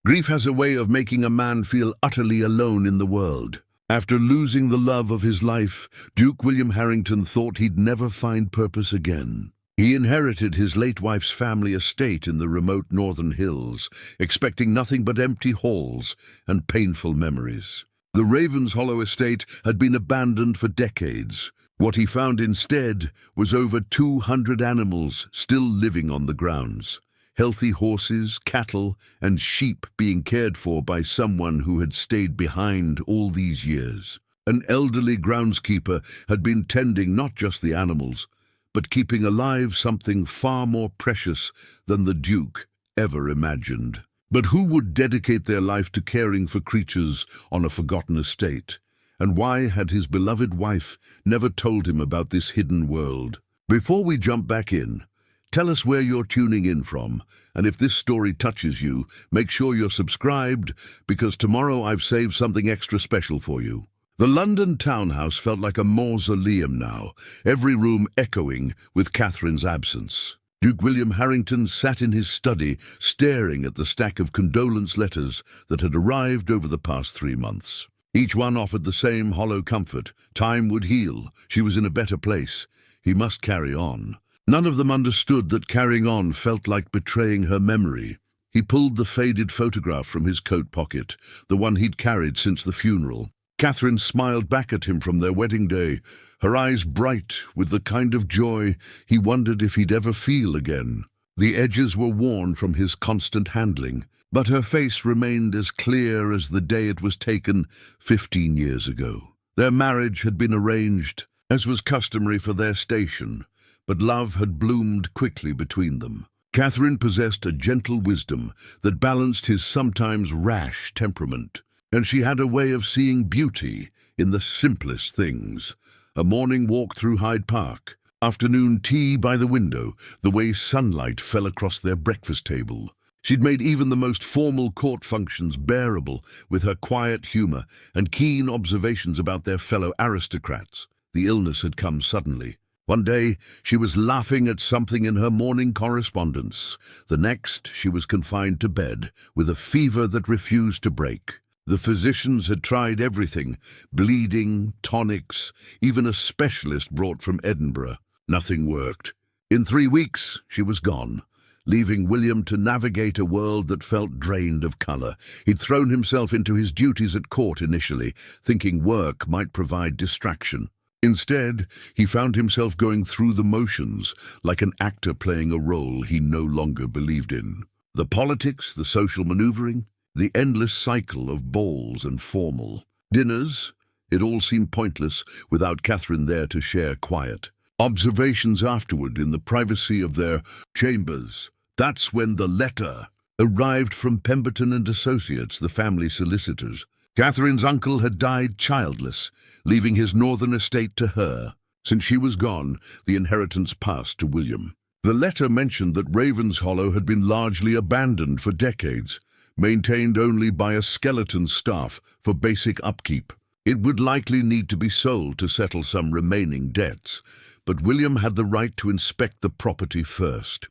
Grief has a way of making a man feel utterly alone in the world. After losing the love of his life, Duke William Harrington thought he'd never find purpose again. He inherited his late wife's family estate in the remote northern hills, expecting nothing but empty halls and painful memories. The Ravenshollow estate had been abandoned for decades. What he found instead was over 200 animals still living on the grounds. Healthy horses, cattle, and sheep being cared for by someone who had stayed behind all these years. An elderly groundskeeper had been tending not just the animals, but keeping alive something far more precious than the Duke ever imagined. But who would dedicate their life to caring for creatures on a forgotten estate? And why had his beloved wife never told him about this hidden world? Before we jump back in, tell us where you're tuning in from, and if this story touches you, make sure you're subscribed, because tomorrow I've saved something extra special for you. The London townhouse felt like a mausoleum now, every room echoing with Catherine's absence. Duke William Harrington sat in his study, staring at the stack of condolence letters that had arrived over the past 3 months. Each one offered the same hollow comfort. Time would heal. She was in a better place. He must carry on. None of them understood that carrying on felt like betraying her memory. He pulled the faded photograph from his coat pocket, the one he'd carried since the funeral. Catherine smiled back at him from their wedding day, her eyes bright with the kind of joy he wondered if he'd ever feel again. The edges were worn from his constant handling, but her face remained as clear as the day it was taken 15 years ago. Their marriage had been arranged, as was customary for their station, but love had bloomed quickly between them. Catherine possessed a gentle wisdom that balanced his sometimes rash temperament, and she had a way of seeing beauty in the simplest things. A morning walk through Hyde Park, afternoon tea by the window, the way sunlight fell across their breakfast table. She'd made even the most formal court functions bearable with her quiet humor and keen observations about their fellow aristocrats. The illness had come suddenly. One day, she was laughing at something in her morning correspondence. The next, she was confined to bed with a fever that refused to break. The physicians had tried everything, bleeding, tonics, even a specialist brought from Edinburgh. Nothing worked. In 3 weeks, she was gone, leaving William to navigate a world that felt drained of colour. He'd thrown himself into his duties at court initially, thinking work might provide distraction. Instead, he found himself going through the motions, like an actor playing a role he no longer believed in. The politics, the social manoeuvring, the endless cycle of balls and formal dinners, it all seemed pointless without Catherine there to share quiet observations afterward in the privacy of their chambers. That's when the letter arrived from Pemberton and Associates, the family solicitors. Catherine's uncle had died childless, leaving his northern estate to her. Since she was gone, the inheritance passed to William. The letter mentioned that Ravenshollow had been largely abandoned for decades, maintained only by a skeleton staff for basic upkeep. It would likely need to be sold to settle some remaining debts, but William had the right to inspect the property first.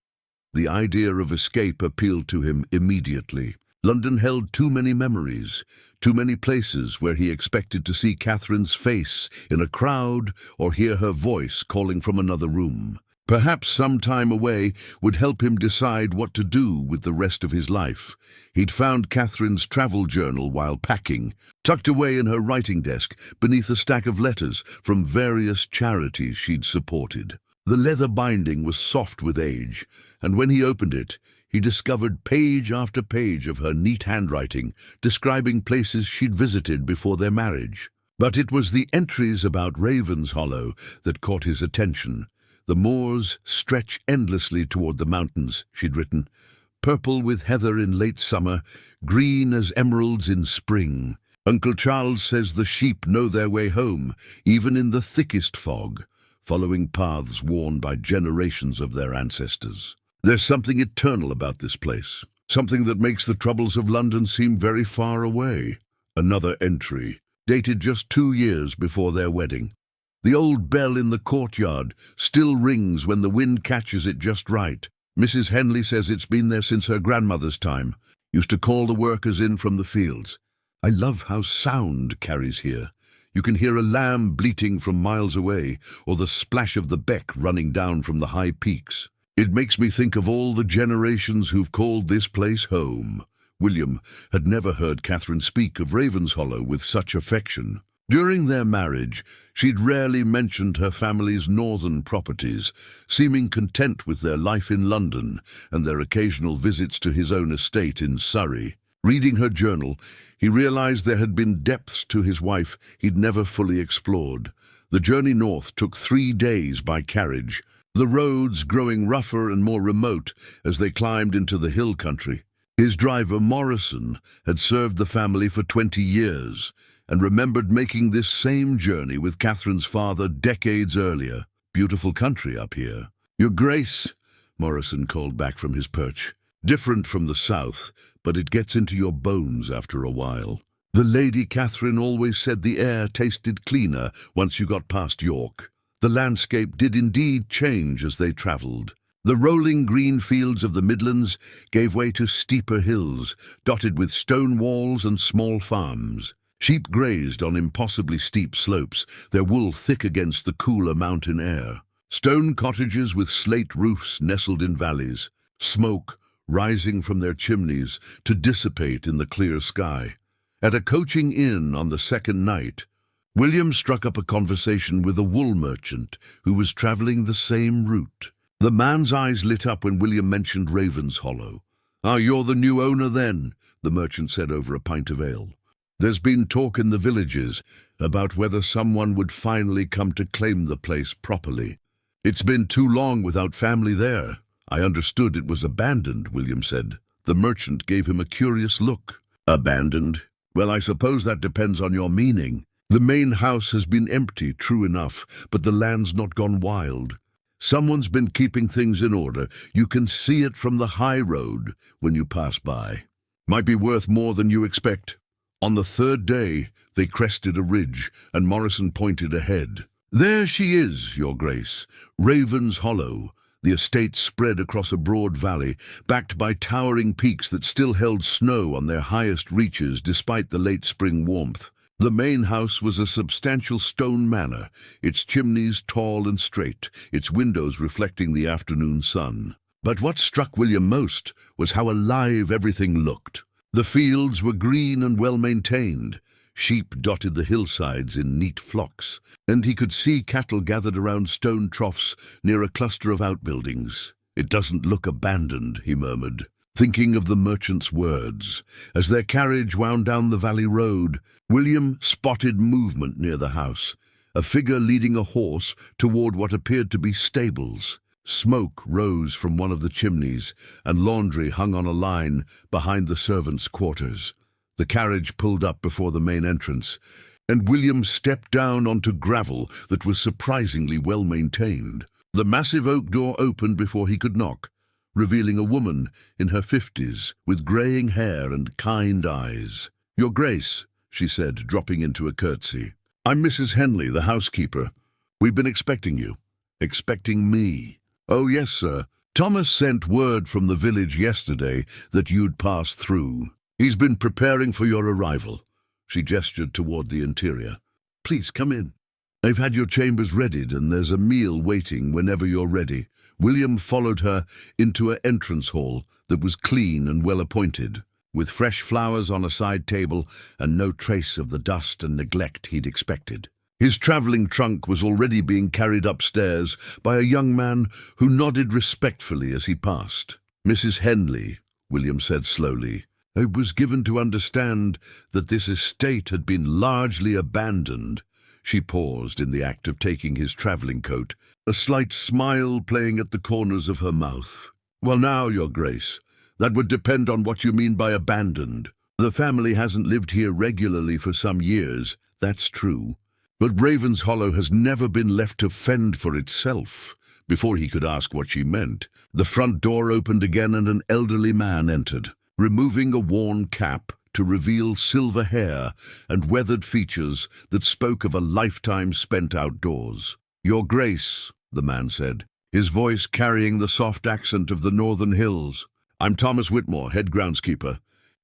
The idea of escape appealed to him immediately. London held too many memories, too many places where he expected to see Catherine's face in a crowd or hear her voice calling from another room. Perhaps some time away would help him decide what to do with the rest of his life. He'd found Catherine's travel journal while packing, tucked away in her writing desk beneath a stack of letters from various charities she'd supported. The leather binding was soft with age, and when he opened it, he discovered page after page of her neat handwriting describing places she'd visited before their marriage. But it was the entries about Ravenshollow that caught his attention. The moors stretch endlessly toward the mountains, she'd written, purple with heather in late summer, green as emeralds in spring. Uncle Charles says the sheep know their way home, even in the thickest fog, following paths worn by generations of their ancestors. There's something eternal about this place, something that makes the troubles of London seem very far away. Another entry, dated just 2 years before their wedding. The old bell in the courtyard still rings when the wind catches it just right. Mrs. Henley says it's been there since her grandmother's time. Used to call the workers in from the fields. I love how sound carries here. You can hear a lamb bleating from miles away, or the splash of the beck running down from the high peaks. It makes me think of all the generations who've called this place home. William had never heard Catherine speak of Ravenshollow with such affection. During their marriage, she'd rarely mentioned her family's northern properties, seeming content with their life in London and their occasional visits to his own estate in Surrey. Reading her journal, he realized there had been depths to his wife he'd never fully explored. The journey north took 3 days by carriage, the roads growing rougher and more remote as they climbed into the hill country. His driver, Morrison, had served the family for 20 years and remembered making this same journey with Catherine's father decades earlier. Beautiful country up here. Your Grace, Morrison called back from his perch. Different from the south, but it gets into your bones after a while. The Lady Catherine always said the air tasted cleaner once you got past York. The landscape did indeed change as they travelled. The rolling green fields of the Midlands gave way to steeper hills, dotted with stone walls and small farms. Sheep grazed on impossibly steep slopes, their wool thick against the cooler mountain air. Stone cottages with slate roofs nestled in valleys, smoke rising from their chimneys to dissipate in the clear sky. At a coaching inn on the second night, William struck up a conversation with a wool merchant who was travelling the same route. The man's eyes lit up when William mentioned Ravenshollow. "Ah, you're the new owner then," the merchant said over a pint of ale. "There's been talk in the villages about whether someone would finally come to claim the place properly. It's been too long without family there." "I understood it was abandoned," William said. The merchant gave him a curious look. "Abandoned? Well, I suppose that depends on your meaning. The main house has been empty, true enough, but the land's not gone wild. Someone's been keeping things in order. You can see it from the high road when you pass by. Might be worth more than you expect." On the third day, they crested a ridge, and Morrison pointed ahead. "There she is, Your Grace, Ravenshollow." The estate spread across a broad valley, backed by towering peaks that still held snow on their highest reaches despite the late spring warmth. The main house was a substantial stone manor, its chimneys tall and straight, its windows reflecting the afternoon sun. But what struck William most was how alive everything looked. The fields were green and well-maintained. Sheep dotted the hillsides in neat flocks, and he could see cattle gathered around stone troughs near a cluster of outbuildings. "It doesn't look abandoned," he murmured, thinking of the merchant's words. As their carriage wound down the valley road, William spotted movement near the house, a figure leading a horse toward what appeared to be stables. Smoke rose from one of the chimneys, and laundry hung on a line behind the servants' quarters. The carriage pulled up before the main entrance, and William stepped down onto gravel that was surprisingly well-maintained. The massive oak door opened before he could knock, revealing a woman in her 50s with greying hair and kind eyes. "Your Grace," she said, dropping into a curtsy. "I'm Mrs. Henley, the housekeeper. We've been expecting you." "Expecting me?" "Oh, yes, sir. Thomas sent word from the village yesterday that you'd passed through. He's been preparing for your arrival." She gestured toward the interior. "Please come in. I've had your chambers readied, and there's a meal waiting whenever you're ready." William followed her into an entrance hall that was clean and well-appointed, with fresh flowers on a side table and no trace of the dust and neglect he'd expected. His travelling trunk was already being carried upstairs by a young man who nodded respectfully as he passed. "Mrs. Henley," William said slowly, "I was given to understand that this estate had been largely abandoned." She paused in the act of taking his travelling coat, a slight smile playing at the corners of her mouth. "Well now, Your Grace, that would depend on what you mean by abandoned. The family hasn't lived here regularly for some years, that's true. But Ravenshollow has never been left to fend for itself." Before he could ask what she meant, the front door opened again and an elderly man entered, removing a worn cap to reveal silver hair and weathered features that spoke of a lifetime spent outdoors. "Your Grace," the man said, his voice carrying the soft accent of the northern hills. "I'm Thomas Whitmore, head groundskeeper.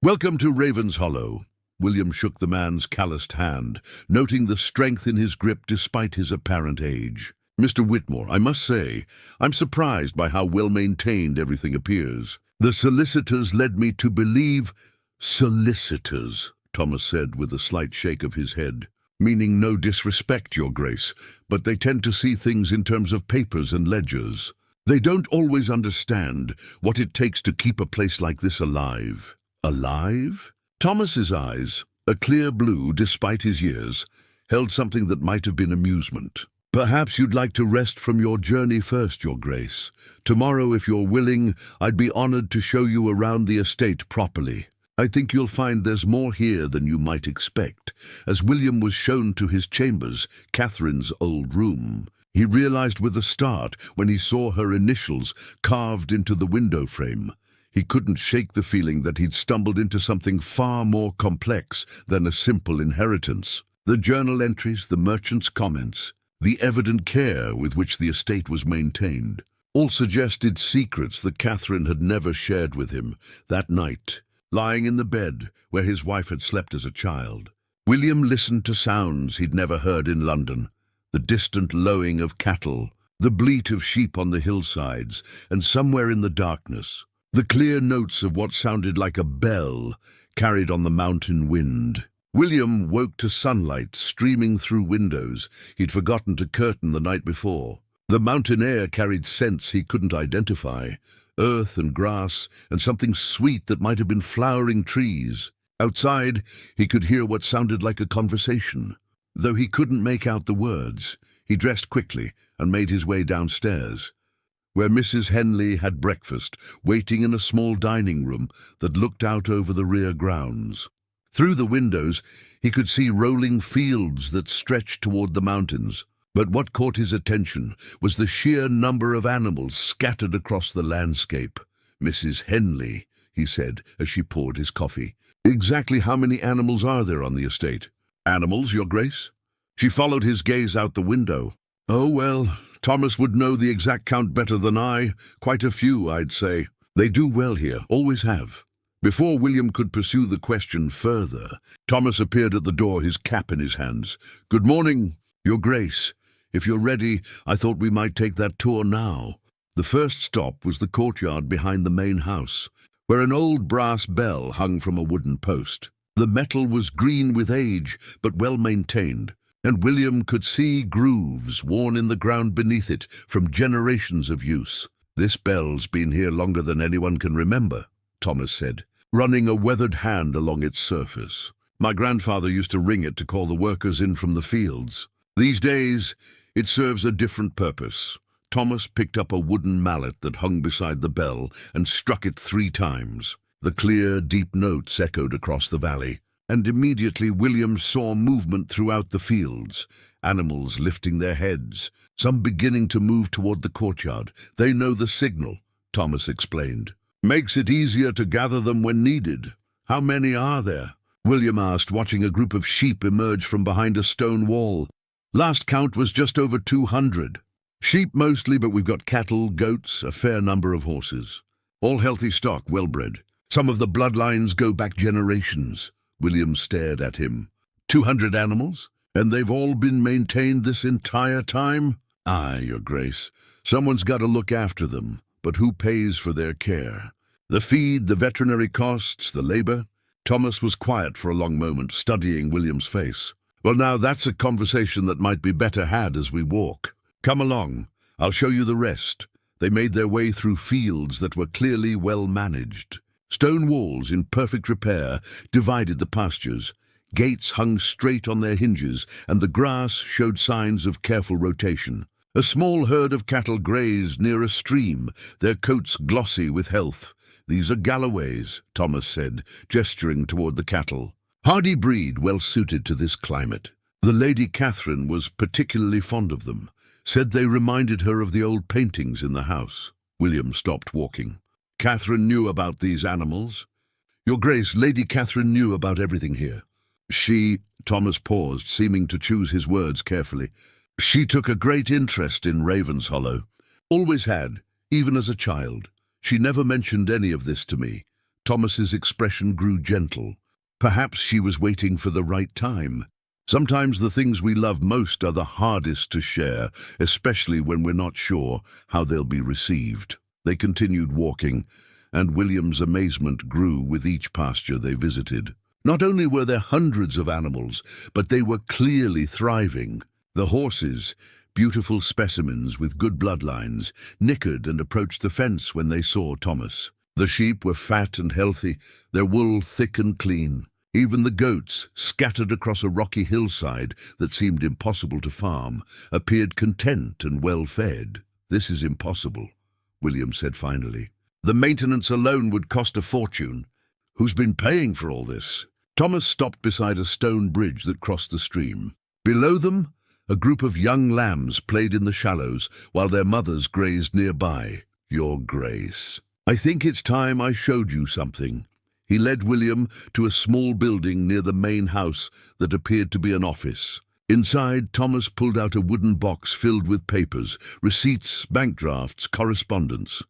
Welcome to Ravenshollow. William shook the man's calloused hand, noting the strength in his grip despite his apparent age. Mr. Whitmore, I must say, I'm surprised by how well-maintained everything appears. The solicitors led me to believe— Solicitors, Thomas said with a slight shake of his head. Meaning no disrespect, Your Grace, but they tend to see things in terms of papers and ledgers. They don't always understand what it takes to keep a place like this alive. Alive? Thomas's eyes, a clear blue despite his years, held something that might have been amusement. Perhaps you'd like to rest from your journey first, Your Grace. Tomorrow, if you're willing, I'd be honored to show you around the estate properly. I think you'll find there's more here than you might expect. As William was shown to his chambers, Catherine's old room, he realized with a start when he saw her initials carved into the window frame. He couldn't shake the feeling that he'd stumbled into something far more complex than a simple inheritance. The journal entries, the merchant's comments, the evident care with which the estate was maintained, all suggested secrets that Catherine had never shared with him. That night, lying in the bed where his wife had slept as a child, William listened to sounds he'd never heard in London: the distant lowing of cattle, the bleat of sheep on the hillsides, and somewhere in the darkness, the clear notes of what sounded like a bell carried on the mountain wind. William woke to sunlight streaming through windows he'd forgotten to curtain the night before. The mountain air carried scents he couldn't identify: earth and grass, and something sweet that might have been flowering trees. Outside, he could hear what sounded like a conversation. Though he couldn't make out the words, he dressed quickly and made his way downstairs, where Mrs. Henley had breakfast, waiting in a small dining room that looked out over the rear grounds. Through the windows, he could see rolling fields that stretched toward the mountains. But what caught his attention was the sheer number of animals scattered across the landscape. "Mrs. Henley," he said as she poured his coffee, "exactly how many animals are there on the estate?" "Animals, Your Grace?" She followed his gaze out the window. "Oh, well, Thomas would know the exact count better than I. Quite a few, I'd say. They do well here, always have." Before William could pursue the question further, Thomas appeared at the door, his cap in his hands. "Good morning, Your Grace. If you're ready, I thought we might take that tour now." The first stop was the courtyard behind the main house, where an old brass bell hung from a wooden post. The metal was green with age, but well maintained, and William could see grooves worn in the ground beneath it from generations of use. "This bell's been here longer than anyone can remember," Thomas said, running a weathered hand along its surface. "My grandfather used to ring it to call the workers in from the fields. These days, it serves a different purpose." Thomas picked up a wooden mallet that hung beside the bell and struck it 3 times. The clear, deep notes echoed across the valley, and immediately William saw movement throughout the fields, animals lifting their heads, some beginning to move toward the courtyard. "They know the signal," Thomas explained. "Makes it easier to gather them when needed." "How many are there?" William asked, watching a group of sheep emerge from behind a stone wall. "Last count was just over 200. Sheep mostly, but we've got cattle, goats, a fair number of horses. All healthy stock, well-bred. Some of the bloodlines go back generations." William stared at him. 200 animals? And they've all been maintained this entire time?" "Aye, Your Grace. Someone's got to look after them, but who pays for their care? The feed, the veterinary costs, the labor?" Thomas was quiet for a long moment, studying William's face. "Well, now that's a conversation that might be better had as we walk. Come along, I'll show you the rest." They made their way through fields that were clearly well managed. Stone walls in perfect repair divided the pastures. Gates hung straight on their hinges, and the grass showed signs of careful rotation. A small herd of cattle grazed near a stream, their coats glossy with health. "These are Galloways," Thomas said, gesturing toward the cattle. "Hardy breed, well suited to this climate. The Lady Catherine was particularly fond of them. Said they reminded her of the old paintings in the house." William stopped walking. "Catherine knew about these animals?" "Your Grace, Lady Catherine knew about everything here. She—" Thomas paused, seeming to choose his words carefully. "She took a great interest in Ravenshollow. Always had, even as a child. She never mentioned any of this to me, Thomas's expression grew gentle. Perhaps she was waiting for the right time. Sometimes the things we love most are the hardest to share, especially when we're not sure how they'll be received. They continued walking, and William's amazement grew with each pasture they visited. Not only were there hundreds of animals, but they were clearly thriving. The horses, beautiful specimens with good bloodlines, nickered and approached the fence when they saw Thomas. The sheep were fat and healthy, their wool thick and clean. Even the goats, scattered across a rocky hillside that seemed impossible to farm, appeared content and well-fed. "This is impossible," William said finally. "The maintenance alone would cost a fortune. Who's been paying for all this?" Thomas stopped beside a stone bridge that crossed the stream. Below them, a group of young lambs played in the shallows while their mothers grazed nearby. "Your Grace, I think it's time I showed you something." He led William to a small building near the main house that appeared to be an office. Inside, Thomas pulled out a wooden box filled with papers, receipts, bank drafts, correspondence.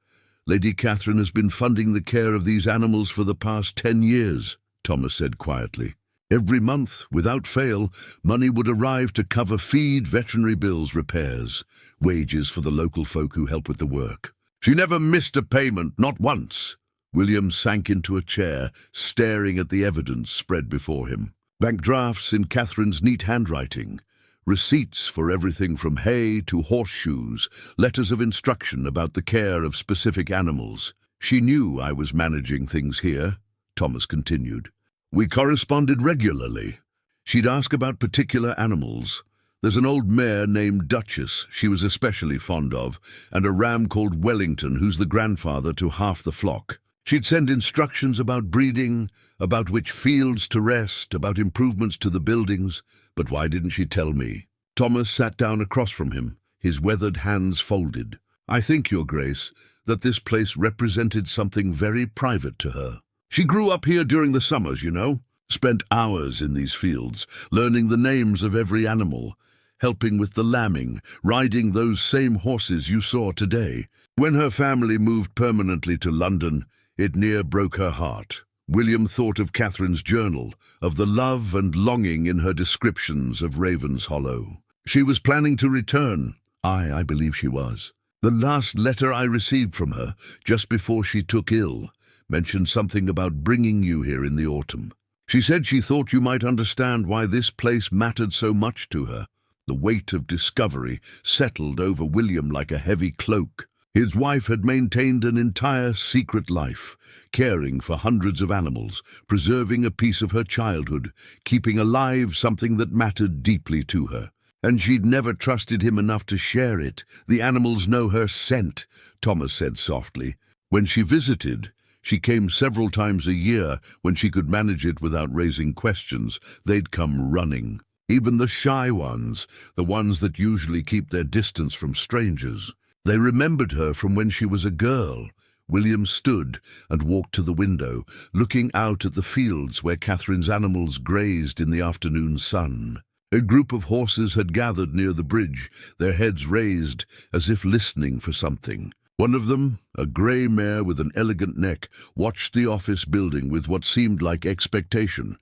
"Lady Catherine has been funding the care of these animals for the past 10 years, Thomas said quietly. Every month, without fail, money would arrive to cover feed, veterinary bills, repairs, wages for the local folk who help with the work. She never missed a payment, not once." William sank into a chair, staring at the evidence spread before him. Bank drafts in Catherine's neat handwriting, receipts for everything from hay to horseshoes, letters of instruction about the care of specific animals. "She knew I was managing things here," Thomas continued. "We corresponded regularly. She'd ask about particular animals. There's an old mare named Duchess she was especially fond of, and a ram called Wellington who's the grandfather to half the flock. She'd send instructions about breeding, about which fields to rest, about improvements to the buildings. But why didn't she tell me?" Thomas sat down across from him, his weathered hands folded. "I think, Your Grace, that this place represented something very private to her. She grew up here during the summers, you know, spent hours in these fields, learning the names of every animal, helping with the lambing, riding those same horses you saw today. When her family moved permanently to London, it near broke her heart." William thought of Catherine's journal, of the love and longing in her descriptions of Ravenshollow. "She was planning to return." I believe she was. "The last letter I received from her, just before she took ill, mentioned something about bringing you here in the autumn. She said she thought you might understand why this place mattered so much to her." The weight of discovery settled over William like a heavy cloak. His wife had maintained an entire secret life, caring for hundreds of animals, preserving a piece of her childhood, keeping alive something that mattered deeply to her. And she'd never trusted him enough to share it. "The animals know her scent," Thomas said softly. "When she visited, she came several times a year when she could manage it without raising questions. They'd come running. Even the shy ones, the ones that usually keep their distance from strangers. They remembered her from when she was a girl." William stood and walked to the window, looking out at the fields where Catherine's animals grazed in the afternoon sun. A group of horses had gathered near the bridge, their heads raised as if listening for something. One of them, a grey mare with an elegant neck, watched the office building with what seemed like expectation.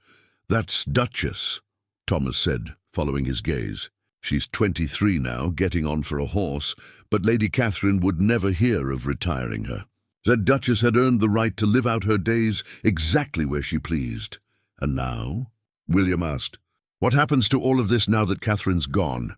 "That's Duchess," Thomas said, following his gaze. "She's 23 now, getting on for a horse, but Lady Catherine would never hear of retiring her. Said Duchess had earned the right to live out her days exactly where she pleased." "And now?" William asked. "What happens to all of this now that Catherine's gone?"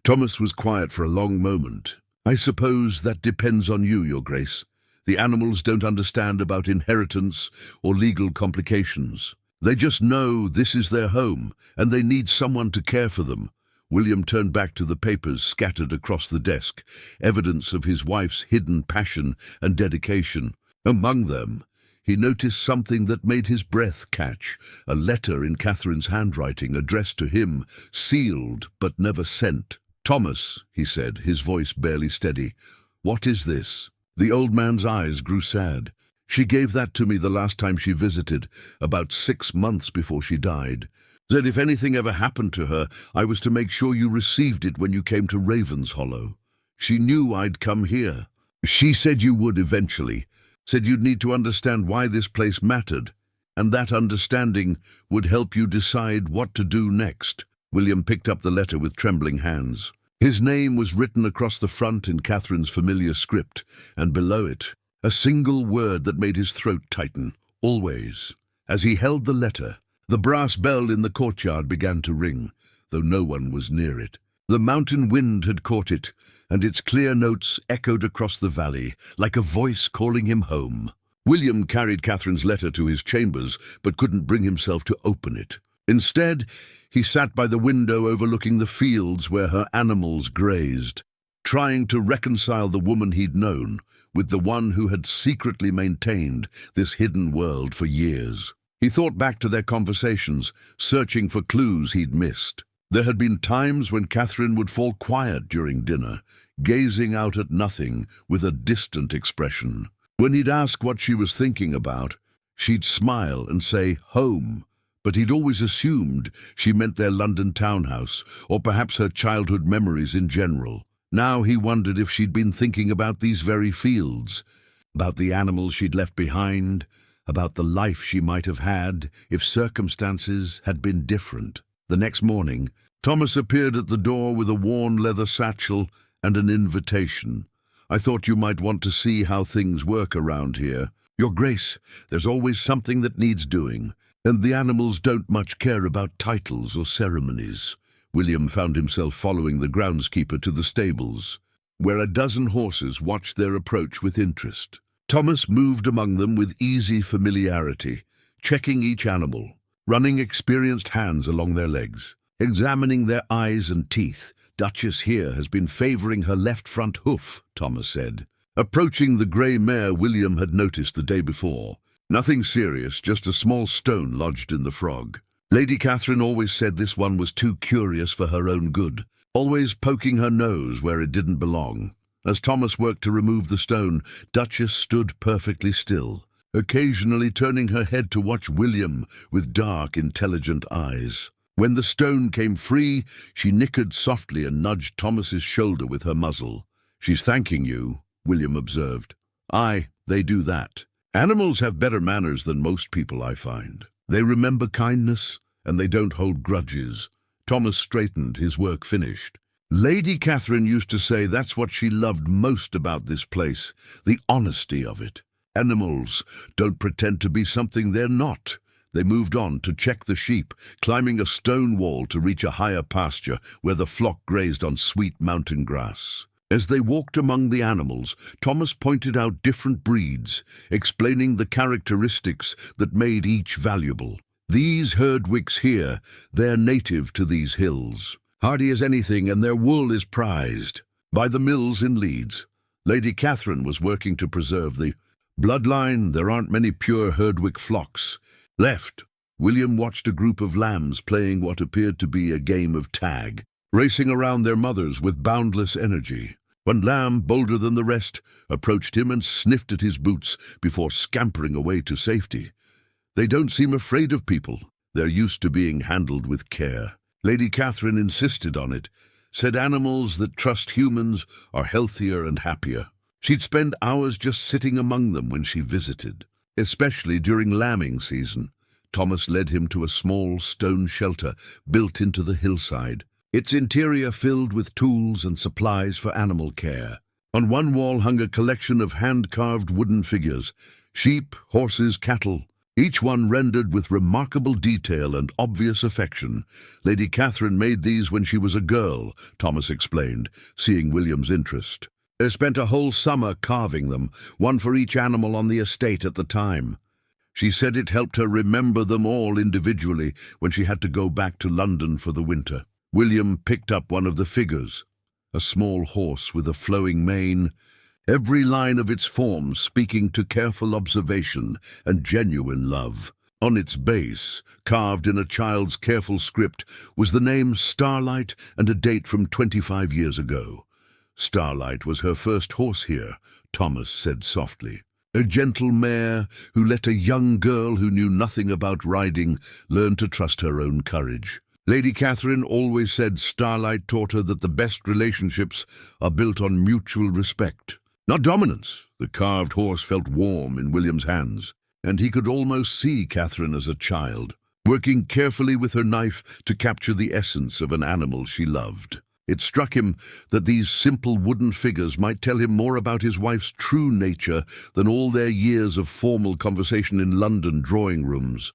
Thomas was quiet for a long moment. "I suppose that depends on you, Your Grace. The animals don't understand about inheritance or legal complications. They just know this is their home, and they need someone to care for them." William turned back to the papers scattered across the desk, evidence of his wife's hidden passion and dedication. Among them, he noticed something that made his breath catch, a letter in Catherine's handwriting addressed to him, sealed but never sent. "Thomas," he said, his voice barely steady, "what is this?" The old man's eyes grew sad. "She gave that to me the last time she visited, about 6 months before she died. Said if anything ever happened to her, I was to make sure you received it when you came to Ravenshollow. She knew I'd come here. She said you would eventually. said you'd need to understand why this place mattered, and that understanding would help you decide what to do next. William picked up the letter with trembling hands. His name was written across the front in Catherine's familiar script, and below it, a single word that made his throat tighten. Always. As he held the letter, the brass bell in the courtyard began to ring, though no one was near it. The mountain wind had caught it, and its clear notes echoed across the valley, like a voice calling him home. William carried Catherine's letter to his chambers, but couldn't bring himself to open it. Instead, he sat by the window overlooking the fields where her animals grazed, trying to reconcile the woman he'd known with the one who had secretly maintained this hidden world for years. He thought back to their conversations, searching for clues he'd missed. There had been times when Catherine would fall quiet during dinner, gazing out at nothing with a distant expression. When he'd ask what she was thinking about, she'd smile and say, "Home," but he'd always assumed she meant their London townhouse, or perhaps her childhood memories in general. Now he wondered if she'd been thinking about these very fields, about the animals she'd left behind, about the life she might have had if circumstances had been different. The next morning, Thomas appeared at the door with a worn leather satchel and an invitation. "I thought you might want to see how things work around here. Your Grace, there's always something that needs doing, and the animals don't much care about titles or ceremonies." William found himself following the groundskeeper to the stables, where a dozen horses watched their approach with interest. Thomas moved among them with easy familiarity, checking each animal, running experienced hands along their legs, examining their eyes and teeth. "Duchess here has been favoring her left front hoof," Thomas said, approaching the grey mare William had noticed the day before. "Nothing serious, just a small stone lodged in the frog. Lady Catherine always said this one was too curious for her own good, always poking her nose where it didn't belong." As Thomas worked to remove the stone, Duchess stood perfectly still, occasionally turning her head to watch William with dark, intelligent eyes. When the stone came free, she nickered softly and nudged Thomas's shoulder with her muzzle. "She's thanking you," William observed. "Aye, they do that. Animals have better manners than most people, I find. They remember kindness, and they don't hold grudges." Thomas straightened, his work finished. "Lady Catherine used to say that's what she loved most about this place, the honesty of it. Animals don't pretend to be something they're not." They moved on to check the sheep, climbing a stone wall to reach a higher pasture where the flock grazed on sweet mountain grass. As they walked among the animals, Thomas pointed out different breeds, explaining the characteristics that made each valuable. "These Herdwicks here, they're native to these hills, hardy as anything, and their wool is prized. By the mills in Leeds, Lady Catherine was working to preserve the bloodline. There aren't many pure Herdwick flocks left." William watched a group of lambs playing what appeared to be a game of tag, racing around their mothers with boundless energy. One lamb, bolder than the rest, approached him and sniffed at his boots before scampering away to safety. "They don't seem afraid of people. They're used to being handled with care." Lady Catherine insisted on it, said animals that trust humans are healthier and happier. She'd spend hours just sitting among them when she visited, especially during lambing season. Thomas led him to a small stone shelter built into the hillside, its interior filled with tools and supplies for animal care. On one wall hung a collection of hand-carved wooden figures, sheep, horses, cattle, each one rendered with remarkable detail and obvious affection. Lady Catherine made these when she was a girl, Thomas explained, seeing William's interest. They spent a whole summer carving them, one for each animal on the estate at the time. She said it helped her remember them all individually when she had to go back to London for the winter. William picked up one of the figures, a small horse with a flowing mane, every line of its form speaking to careful observation and genuine love. On its base, carved in a child's careful script, was the name Starlight and a date from 25 years ago. Starlight was her first horse here, Thomas said softly. A gentle mare who let a young girl who knew nothing about riding learn to trust her own courage. Lady Catherine always said Starlight taught her that the best relationships are built on mutual respect, not dominance. The carved horse felt warm in William's hands, and he could almost see Catherine as a child, working carefully with her knife to capture the essence of an animal she loved. It struck him that these simple wooden figures might tell him more about his wife's true nature than all their years of formal conversation in London drawing rooms.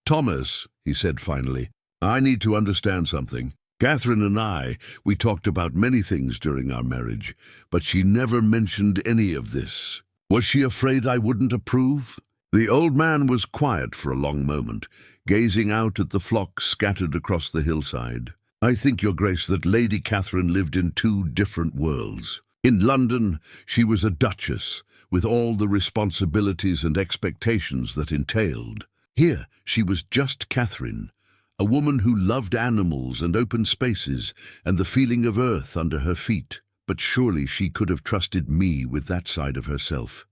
"Thomas," he said finally, "I need to understand something. Catherine and we talked about many things during our marriage, but she never mentioned any of this. Was she afraid I wouldn't approve?" The old man was quiet for a long moment, gazing out at the flock scattered across the hillside. "I think, Your Grace, that Lady Catherine lived in two different worlds. In London, she was a duchess, with all the responsibilities and expectations that entailed. Here, she was just Catherine, a woman who loved animals and open spaces and the feeling of earth under her feet. But surely she could have trusted me with that side of herself.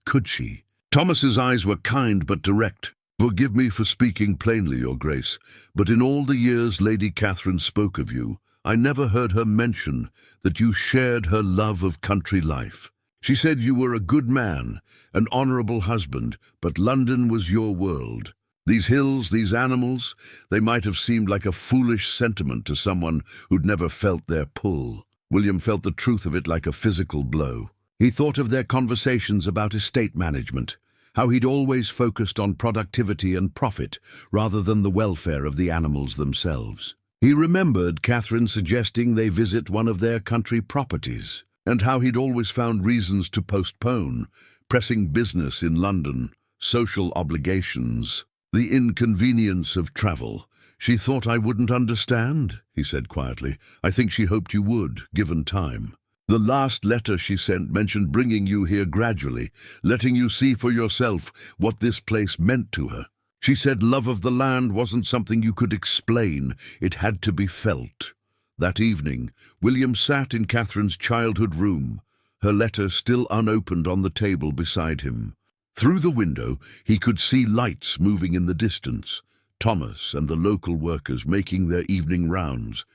Could she?" Thomas's eyes were kind but direct. "Forgive me for speaking plainly, Your Grace, but in all the years Lady Catherine spoke of you, I never heard her mention that you shared her love of country life. She said you were a good man, an honorable husband, but London was your world. These hills, these animals, they might have seemed like a foolish sentiment to someone who'd never felt their pull." William felt the truth of it like a physical blow. He thought of their conversations about estate management, how he'd always focused on productivity and profit rather than the welfare of the animals themselves. He remembered Catherine suggesting they visit one of their country properties, and how he'd always found reasons to postpone, pressing business in London, social obligations, the inconvenience of travel. "She thought I wouldn't understand," he said quietly. "I think she hoped you would, given time. The last letter she sent mentioned bringing you here gradually, letting you see for yourself what this place meant to her. She said love of the land wasn't something you could explain, it had to be felt." That evening, William sat in Catherine's childhood room, her letter still unopened on the table beside him. Through the window, he could see lights moving in the distance, Thomas and the local workers making their evening rounds,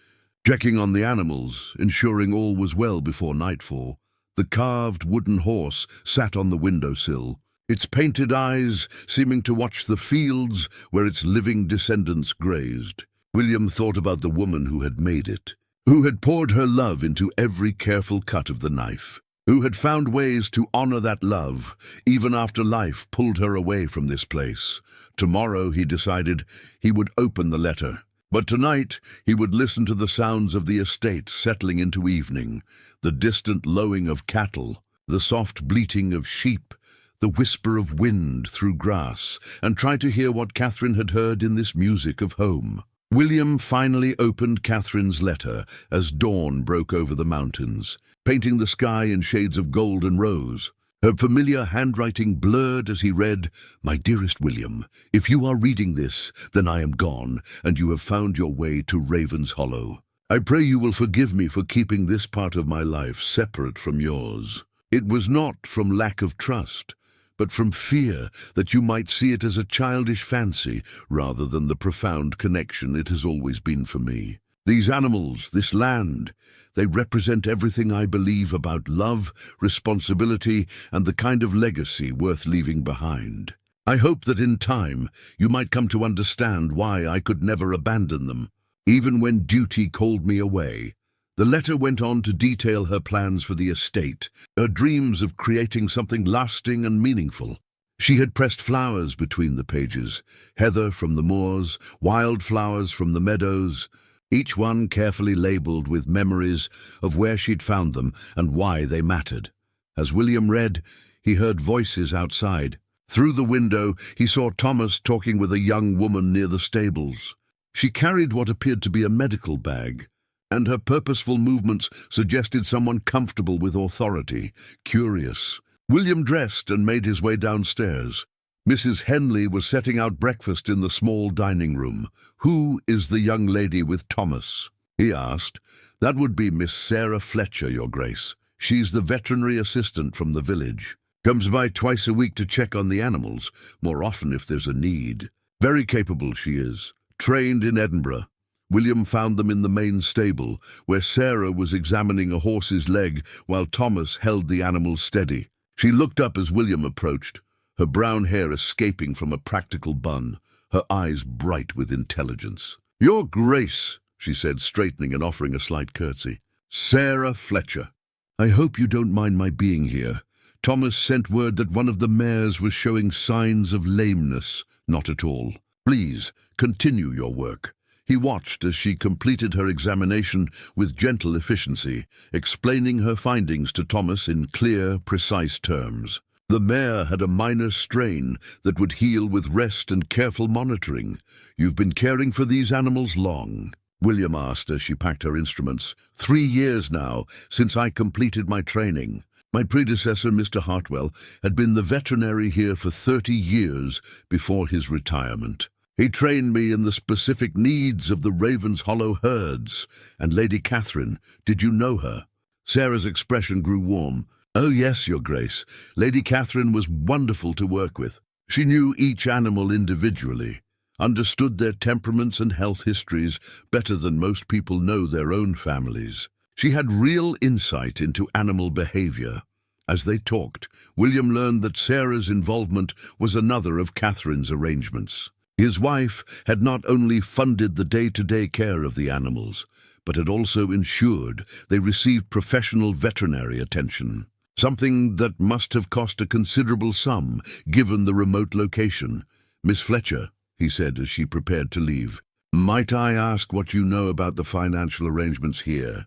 checking on the animals, ensuring all was well before nightfall. The carved wooden horse sat on the windowsill, its painted eyes seeming to watch the fields where its living descendants grazed. William thought about the woman who had made it, who had poured her love into every careful cut of the knife, who had found ways to honor that love, even after life pulled her away from this place. Tomorrow, he decided, he would open the letter. But tonight he would listen to the sounds of the estate settling into evening, the distant lowing of cattle, the soft bleating of sheep, the whisper of wind through grass, and try to hear what Catherine had heard in this music of home. William finally opened Catherine's letter as dawn broke over the mountains, painting the sky in shades of gold and rose. Her familiar handwriting blurred as he read, "My dearest William, if you are reading this, then I am gone, and you have found your way to Ravenshollow. I pray you will forgive me for keeping this part of my life separate from yours. It was not from lack of trust, but from fear that you might see it as a childish fancy rather than the profound connection it has always been for me. These animals, this land, they represent everything I believe about love, responsibility, and the kind of legacy worth leaving behind. I hope that in time you might come to understand why I could never abandon them, even when duty called me away." The letter went on to detail her plans for the estate, her dreams of creating something lasting and meaningful. She had pressed flowers between the pages, heather from the moors, wildflowers from the meadows, each one carefully labeled with memories of where she'd found them and why they mattered. As William read, he heard voices outside. Through the window, he saw Thomas talking with a young woman near the stables. She carried what appeared to be a medical bag, and her purposeful movements suggested someone comfortable with authority, curious. William dressed and made his way downstairs. Mrs. Henley was setting out breakfast in the small dining room. "Who is the young lady with Thomas?" he asked. "That would be Miss Sarah Fletcher, Your Grace. She's the veterinary assistant from the village. Comes by twice a week to check on the animals, more often if there's a need. Very capable she is. Trained in Edinburgh." William found them in the main stable, where Sarah was examining a horse's leg while Thomas held the animal steady. She looked up as William approached, her brown hair escaping from a practical bun, her eyes bright with intelligence. "Your Grace," she said, straightening and offering a slight curtsy. "Sarah Fletcher. I hope you don't mind my being here. Thomas sent word that one of the mares was showing signs of lameness." "Not at all. Please, continue your work." He watched as she completed her examination with gentle efficiency, explaining her findings to Thomas in clear, precise terms. The mare had a minor strain that would heal with rest and careful monitoring. "You've been caring for these animals long?" William asked as she packed her instruments. 3 years now, since I completed my training. My predecessor, Mr. Hartwell, had been the veterinary here for 30 years before his retirement. He trained me in the specific needs of the Ravenshollow herds. And Lady Catherine, did you know her? Sarah's expression grew warm. "Oh yes, Your Grace. Lady Catherine was wonderful to work with. She knew each animal individually, understood their temperaments and health histories better than most people know their own families. She had real insight into animal behavior." As they talked, William learned that Sarah's involvement was another of Catherine's arrangements. His wife had not only funded the day-to-day care of the animals, but had also ensured they received professional veterinary attention, something that must have cost a considerable sum given the remote location. "Miss Fletcher," he said as she prepared to leave, "might I ask what you know about the financial arrangements here?"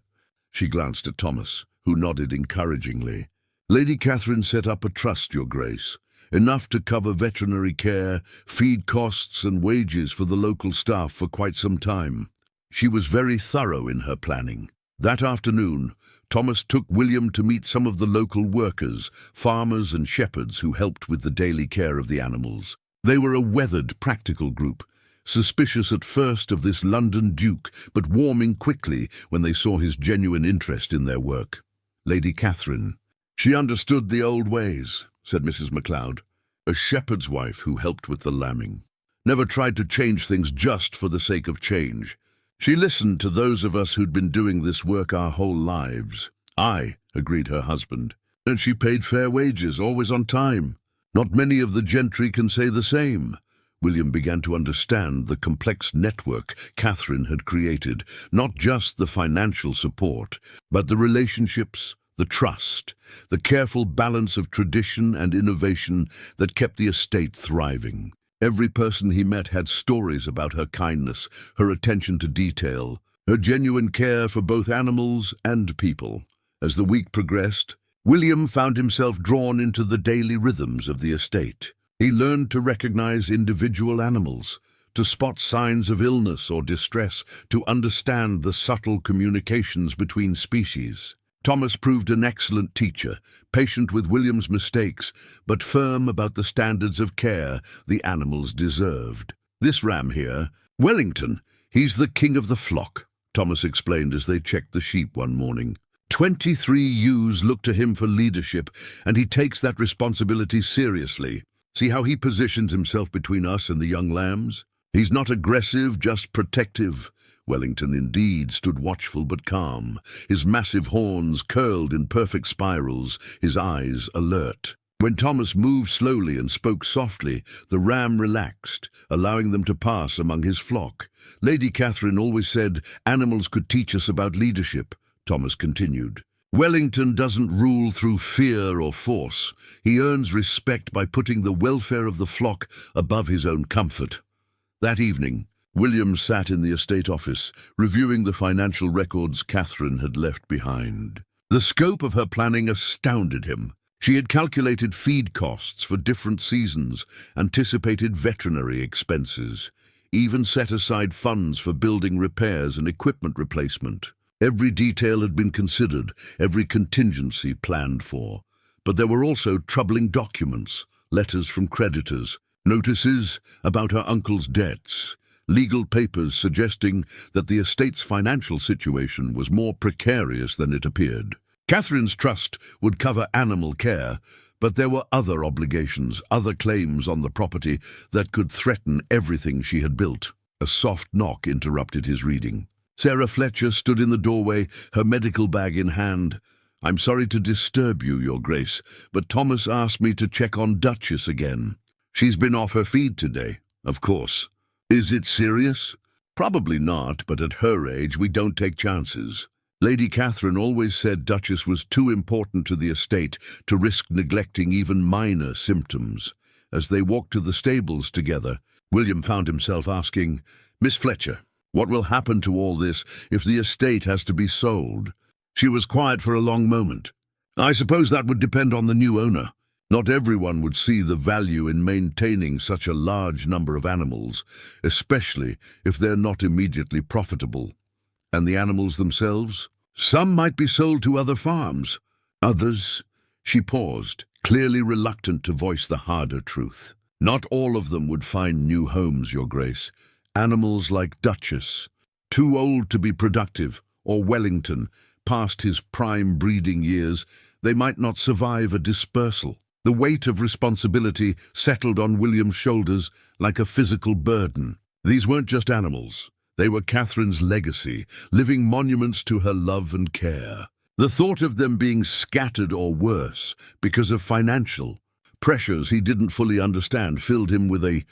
She glanced at Thomas, who nodded encouragingly. "Lady Catherine set up a trust, Your Grace, enough to cover veterinary care, feed costs and wages for the local staff for quite some time. She was very thorough in her planning." That afternoon, Thomas took William to meet some of the local workers, farmers and shepherds who helped with the daily care of the animals. They were a weathered, practical group, suspicious at first of this London duke, but warming quickly when they saw his genuine interest in their work. Lady Catherine. "She understood the old ways," said Mrs. MacLeod, a shepherd's wife who helped with the lambing. "Never tried to change things just for the sake of change. She listened to those of us who'd been doing this work our whole lives." "Aye," agreed her husband. "And she paid fair wages, always on time. Not many of the gentry can say the same." William began to understand the complex network Catherine had created, not just the financial support, but the relationships, the trust, the careful balance of tradition and innovation that kept the estate thriving. Every person he met had stories about her kindness, her attention to detail, her genuine care for both animals and people. As the week progressed, William found himself drawn into the daily rhythms of the estate. He learned to recognize individual animals, to spot signs of illness or distress, to understand the subtle communications between species. Thomas proved an excellent teacher, patient with William's mistakes, but firm about the standards of care the animals deserved. "This ram here, Wellington, he's the king of the flock," Thomas explained as they checked the sheep one morning. 23 ewes look to him for leadership, and he takes that responsibility seriously. See how he positions himself between us and the young lambs? He's not aggressive, just protective. Wellington indeed stood watchful but calm, his massive horns curled in perfect spirals, his eyes alert. When Thomas moved slowly and spoke softly, the ram relaxed, allowing them to pass among his flock. "Lady Catherine always said animals could teach us about leadership," Thomas continued. "Wellington doesn't rule through fear or force. He earns respect by putting the welfare of the flock above his own comfort." That evening, William sat in the estate office, reviewing the financial records Catherine had left behind. The scope of her planning astounded him. She had calculated feed costs for different seasons, anticipated veterinary expenses, even set aside funds for building repairs and equipment replacement. Every detail had been considered, every contingency planned for. But there were also troubling documents, letters from creditors, notices about her uncle's debts, legal papers suggesting that the estate's financial situation was more precarious than it appeared. Catherine's trust would cover animal care, but there were other obligations, other claims on the property that could threaten everything she had built. A soft knock interrupted his reading. Sarah Fletcher stood in the doorway, her medical bag in hand. I'm sorry to disturb you, Your Grace, but Thomas asked me to check on Duchess again. She's been off her feed today, of course. Is it serious? Probably not, but at her age we don't take chances. Lady Catherine always said Duchess was too important to the estate to risk neglecting even minor symptoms. As they walked to the stables together, William found himself asking, "Miss Fletcher, what will happen to all this if the estate has to be sold?" She was quiet for a long moment. "I suppose that would depend on the new owner. Not everyone would see the value in maintaining such a large number of animals, especially if they're not immediately profitable. And the animals themselves? Some might be sold to other farms. Others—" She paused, clearly reluctant to voice the harder truth. "Not all of them would find new homes, Your Grace. Animals like Duchess, too old to be productive, or Wellington, past his prime breeding years, they might not survive a dispersal." The weight of responsibility settled on William's shoulders like a physical burden. These weren't just animals. They were Catherine's legacy, living monuments to her love and care. The thought of them being scattered or worse because of financial pressures he didn't fully understand filled him with a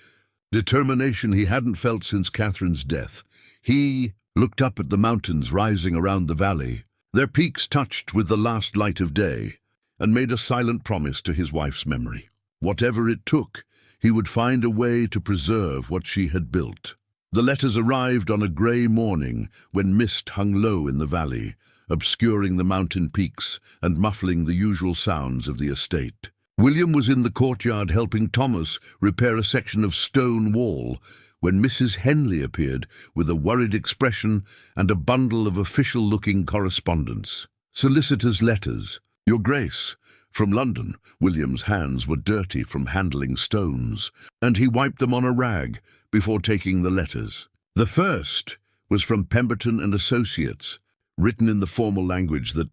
determination he hadn't felt since Catherine's death. He looked up at the mountains rising around the valley, their peaks touched with the last light of day, and made a silent promise to his wife's memory. Whatever it took, he would find a way to preserve what she had built. The letters arrived on a grey morning when mist hung low in the valley, obscuring the mountain peaks and muffling the usual sounds of the estate. William was in the courtyard helping Thomas repair a section of stone wall when Mrs. Henley appeared with a worried expression and a bundle of official-looking correspondence. Solicitors' letters. "Your Grace." From London. William's hands were dirty from handling stones, and he wiped them on a rag before taking the letters. The first was from Pemberton and Associates, written in the formal language that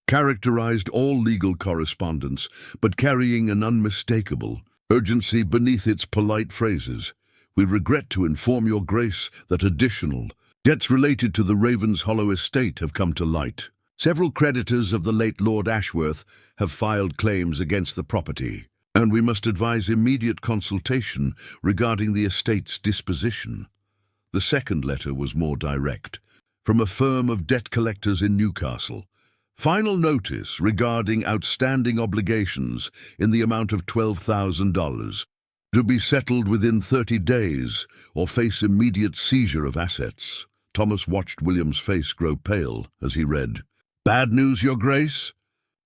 characterized all legal correspondence, but carrying an unmistakable urgency beneath its polite phrases. "We regret to inform Your Grace that additional debts related to the Ravenshollow estate have come to light. Several creditors of the late Lord Ashworth have filed claims against the property, and we must advise immediate consultation regarding the estate's disposition." The second letter was more direct, from a firm of debt collectors in Newcastle. "Final notice regarding outstanding obligations in the amount of $12,000, to be settled within 30 days or face immediate seizure of assets." Thomas watched William's face grow pale as he read. "Bad news, Your Grace?"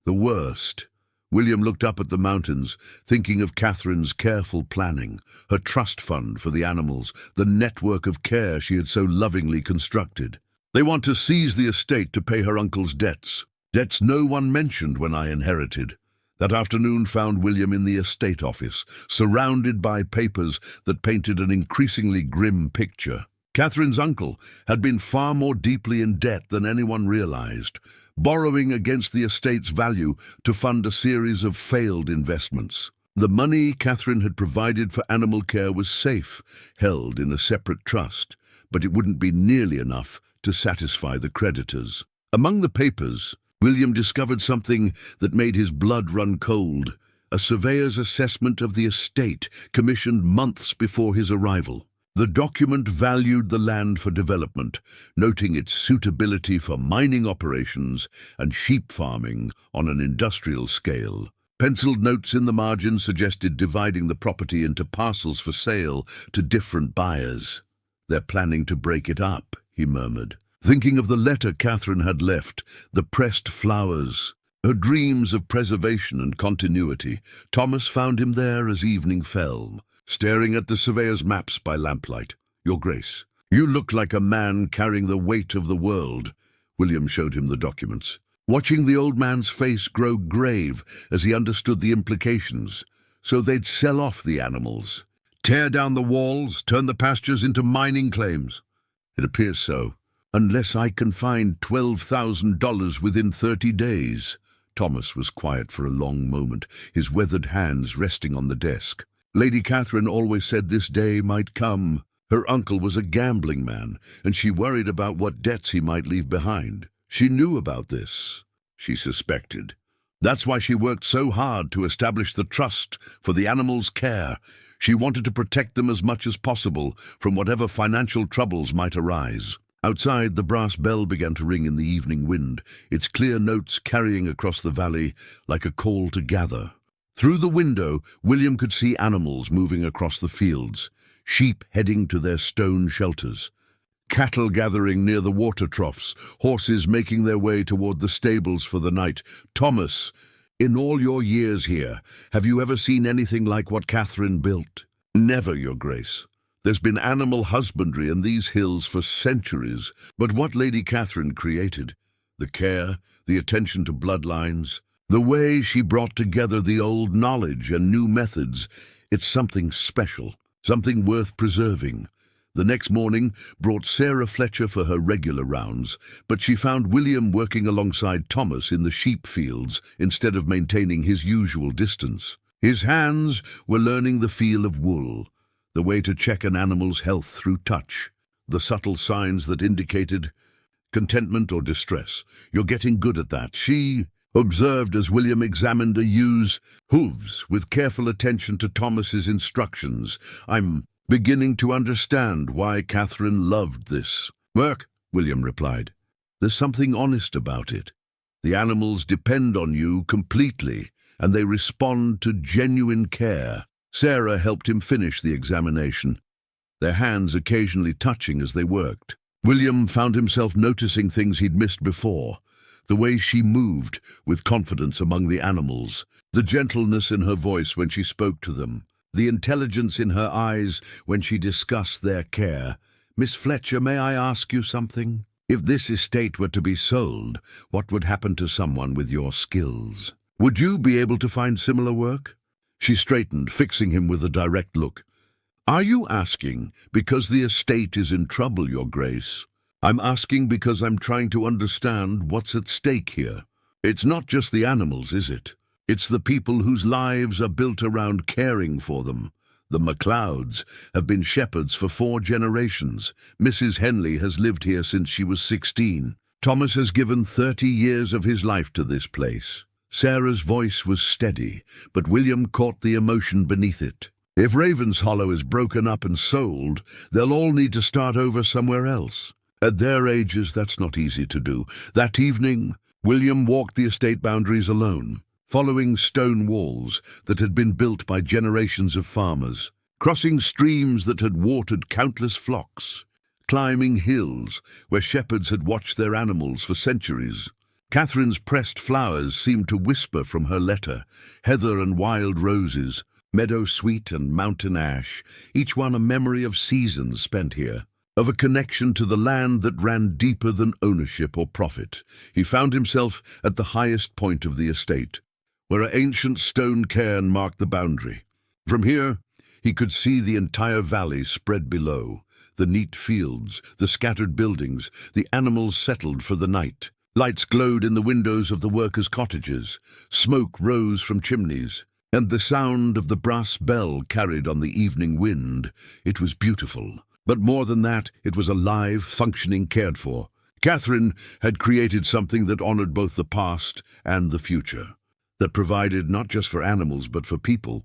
"The worst." William looked up at the mountains, thinking of Catherine's careful planning, her trust fund for the animals, the network of care she had so lovingly constructed. "They want to seize the estate to pay her uncle's debts. Debts no one mentioned when I inherited." That afternoon found William in the estate office, surrounded by papers that painted an increasingly grim picture. Catherine's uncle had been far more deeply in debt than anyone realized, borrowing against the estate's value to fund a series of failed investments. The money Catherine had provided for animal care was safe, held in a separate trust, but it wouldn't be nearly enough to satisfy the creditors. Among the papers, William discovered something that made his blood run cold, a surveyor's assessment of the estate commissioned months before his arrival. The document valued the land for development, noting its suitability for mining operations and sheep farming on an industrial scale. Penciled notes in the margin suggested dividing the property into parcels for sale to different buyers. "They're planning to break it up," he murmured, thinking of the letter Catherine had left, the pressed flowers, her dreams of preservation and continuity. Thomas found him there as evening fell, staring at the surveyor's maps by lamplight. "Your Grace, you look like a man carrying the weight of the world." William showed him the documents, watching the old man's face grow grave as he understood the implications. So they'd sell off the animals, tear down the walls, turn the pastures into mining claims. "It appears so, unless I can find $12,000 within 30 days. Thomas was quiet for a long moment, his weathered hands resting on the desk. Lady Catherine always said this day might come. Her uncle was a gambling man, and she worried about what debts he might leave behind. She knew about this. she suspected. That's why she worked so hard to establish the trust for the animals' care. She wanted to protect them as much as possible from whatever financial troubles might arise. Outside, the brass bell began to ring in the evening wind, its clear notes carrying across the valley like a call to gather. Through the window, William could see animals moving across the fields, sheep heading to their stone shelters, cattle gathering near the water troughs, horses making their way toward the stables for the night. Thomas, in all your years here, have you ever seen anything like what Catherine built? Never, Your Grace. There's been animal husbandry in these hills for centuries, but what Lady Catherine created, the care, the attention to bloodlines, the way she brought together the old knowledge and new methods, it's something special, something worth preserving. The next morning brought Sarah Fletcher for her regular rounds, but she found William working alongside Thomas in the sheep fields instead of maintaining his usual distance. His hands were learning the feel of wool, the way to check an animal's health through touch, the subtle signs that indicated contentment or distress. You're getting good at that, she observed as William examined a ewe's hooves with careful attention to Thomas's instructions. I'm beginning to understand why Catherine loved this work, William replied. There's something honest about it. The animals depend on you completely, and they respond to genuine care. Sarah helped him finish the examination, their hands occasionally touching as they worked. William found himself noticing things he'd missed before, the way she moved with confidence among the animals, the gentleness in her voice when she spoke to them, the intelligence in her eyes when she discussed their care. Miss Fletcher, may I ask you something? If this estate were to be sold, what would happen to someone with your skills? Would you be able to find similar work? She straightened, fixing him with a direct look. Are you asking because the estate is in trouble, Your Grace? I'm asking because I'm trying to understand what's at stake here. It's not just the animals, is it? It's the people whose lives are built around caring for them. The MacLeods have been shepherds for 4 generations. Mrs. Henley has lived here since she was 16. Thomas has given 30 years of his life to this place. Sarah's voice was steady, but William caught the emotion beneath it. If Ravenshollow is broken up and sold, they'll all need to start over somewhere else. At their ages, that's not easy to do. That evening, William walked the estate boundaries alone, following stone walls that had been built by generations of farmers, crossing streams that had watered countless flocks, climbing hills where shepherds had watched their animals for centuries. Catherine's pressed flowers seemed to whisper from her letter, heather and wild roses, meadow sweet and mountain ash, each one a memory of seasons spent here, of a connection to the land that ran deeper than ownership or profit. He found himself at the highest point of the estate, where an ancient stone cairn marked the boundary. From here, he could see the entire valley spread below, the neat fields, the scattered buildings, the animals settled for the night. Lights glowed in the windows of the workers' cottages, smoke rose from chimneys, and the sound of the brass bell carried on the evening wind. It was beautiful, but more than that, it was alive, functioning, cared for. Catherine had created something that honored both the past and the future, that provided not just for animals but for people,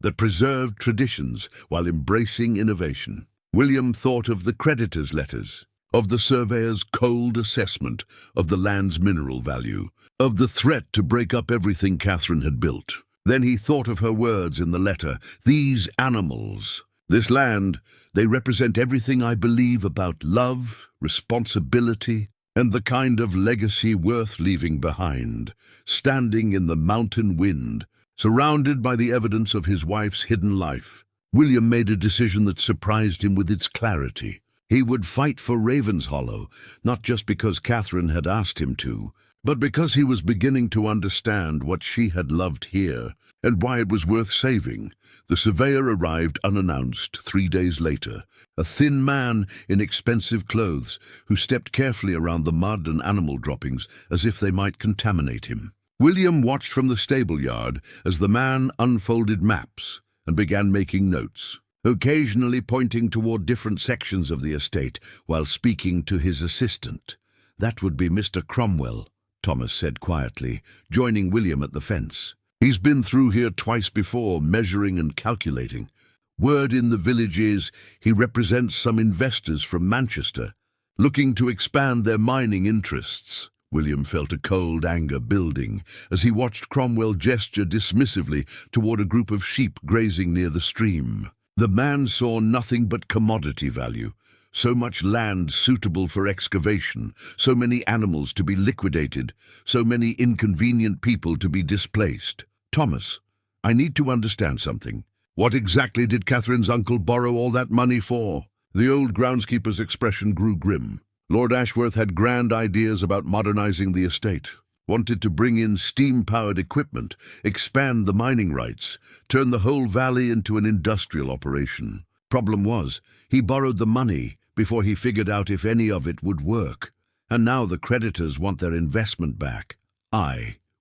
that preserved traditions while embracing innovation. William thought of the creditors' letters, of the surveyor's cold assessment of the land's mineral value, of the threat to break up everything Catherine had built. Then he thought of her words in the letter, these animals, this land, they represent everything I believe about love, responsibility, and the kind of legacy worth leaving behind, standing in the mountain wind, surrounded by the evidence of his wife's hidden life. William made a decision that surprised him with its clarity. He would fight for Ravenshollow, not just because Catherine had asked him to, but because he was beginning to understand what she had loved here and why it was worth saving. The surveyor arrived unannounced 3 days later, a thin man in expensive clothes who stepped carefully around the mud and animal droppings as if they might contaminate him. William watched from the stable yard as the man unfolded maps and began making notes, occasionally pointing toward different sections of the estate while speaking to his assistant. That would be Mr. Cromwell, Thomas said quietly, joining William at the fence. "He's been through here twice before, measuring and calculating. Word in the village is he represents some investors from Manchester, looking to expand their mining interests." William felt a cold anger building as he watched Cromwell gesture dismissively toward a group of sheep grazing near the stream. The man saw nothing but commodity value. So much land suitable for excavation, so many animals to be liquidated, so many inconvenient people to be displaced. "Thomas, I need to understand something. What exactly did Catherine's uncle borrow all that money for?" The old groundskeeper's expression grew grim. Lord Ashworth had grand ideas about modernizing the estate, wanted to bring in steam-powered equipment, expand the mining rights, turn the whole valley into an industrial operation. Problem was, he borrowed the money before he figured out if any of it would work. And now the creditors want their investment back.